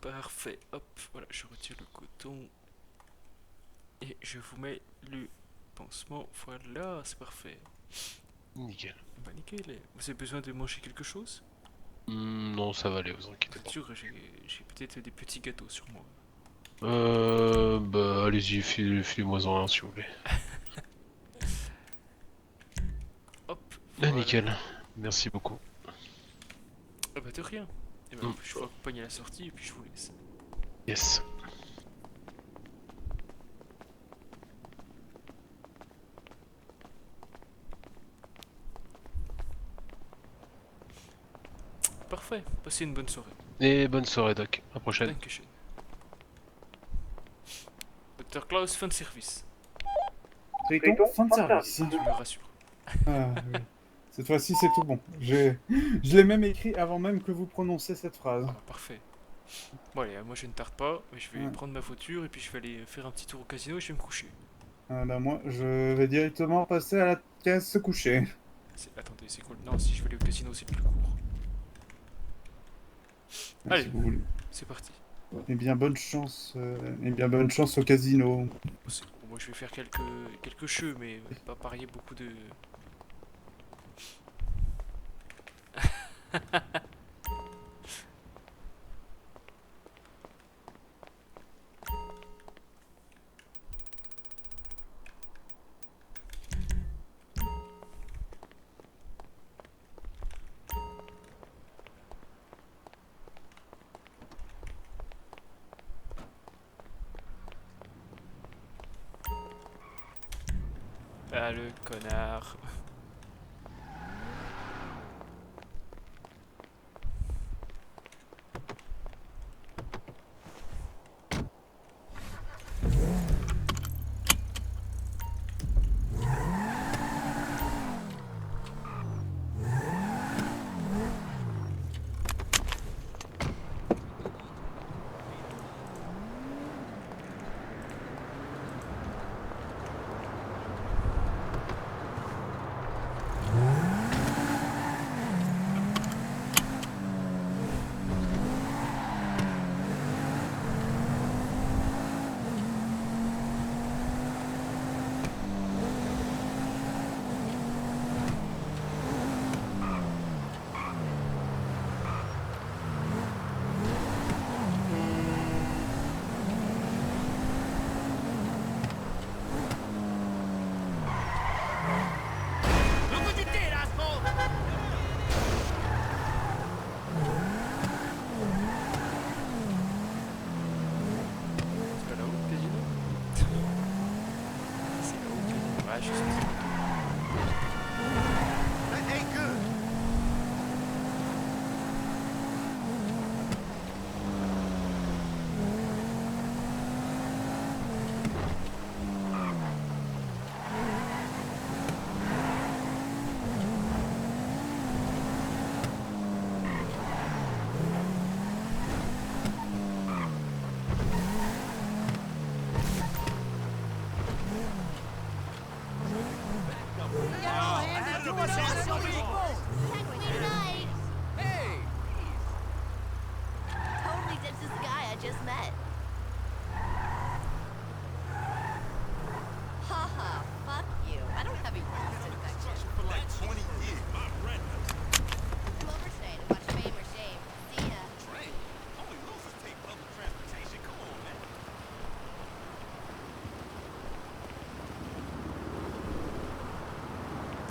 Parfait, hop, voilà, je retire le coton. Et je vous mets le pansement. Voilà, c'est parfait. Nickel. Bah nickel. Vous avez besoin de manger quelque chose? Non, ça va aller, vous inquiétez pas. Sûr, j'ai peut-être des petits gâteaux sur moi. Bah allez-y, filez-moi-en un s'il vous plaît. Hop. Voilà. Nickel. Merci beaucoup. Ah bah de rien. Et bah, je vous accompagne à la sortie et puis je vous laisse. Yes. Parfait, passez une bonne soirée. Et bonne soirée Doc, à la prochaine. Dankeschön. Dr Klaus, fin de service. Triton, fin de service. Tu me rassures. Ah, oui. Cette fois-ci, c'est tout bon. Je l'ai même écrit avant même que vous prononciez cette phrase. Ah, parfait. Bon allez, moi je ne tarde pas, je vais prendre ma voiture et puis je vais aller faire un petit tour au casino et je vais me coucher. Moi, je vais directement passer à la caisse se coucher. Attendez, c'est cool. Non, si je vais aller au casino, c'est plus court. Allez, si vous voulez. C'est parti. Eh bien, bonne chance au casino. Bon, moi je vais faire quelques jeux, mais pas parier beaucoup de... Ah le connard.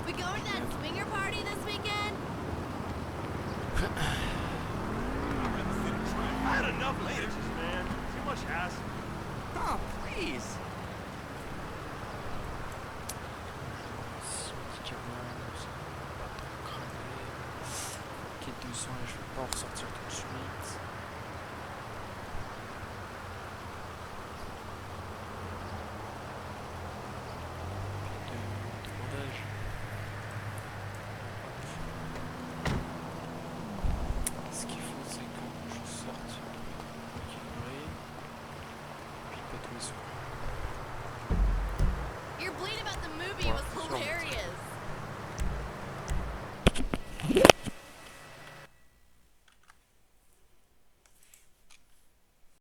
We going to that swinger party this weekend? I had enough latest, man. Too much hassle. Oh, please. Ok, 200, je vais pas en ressortir tout de suite. Ce qu'il faut, c'est que je sorte équilibré, puis pas tous les sous. Your bleed about the movie was hilarious.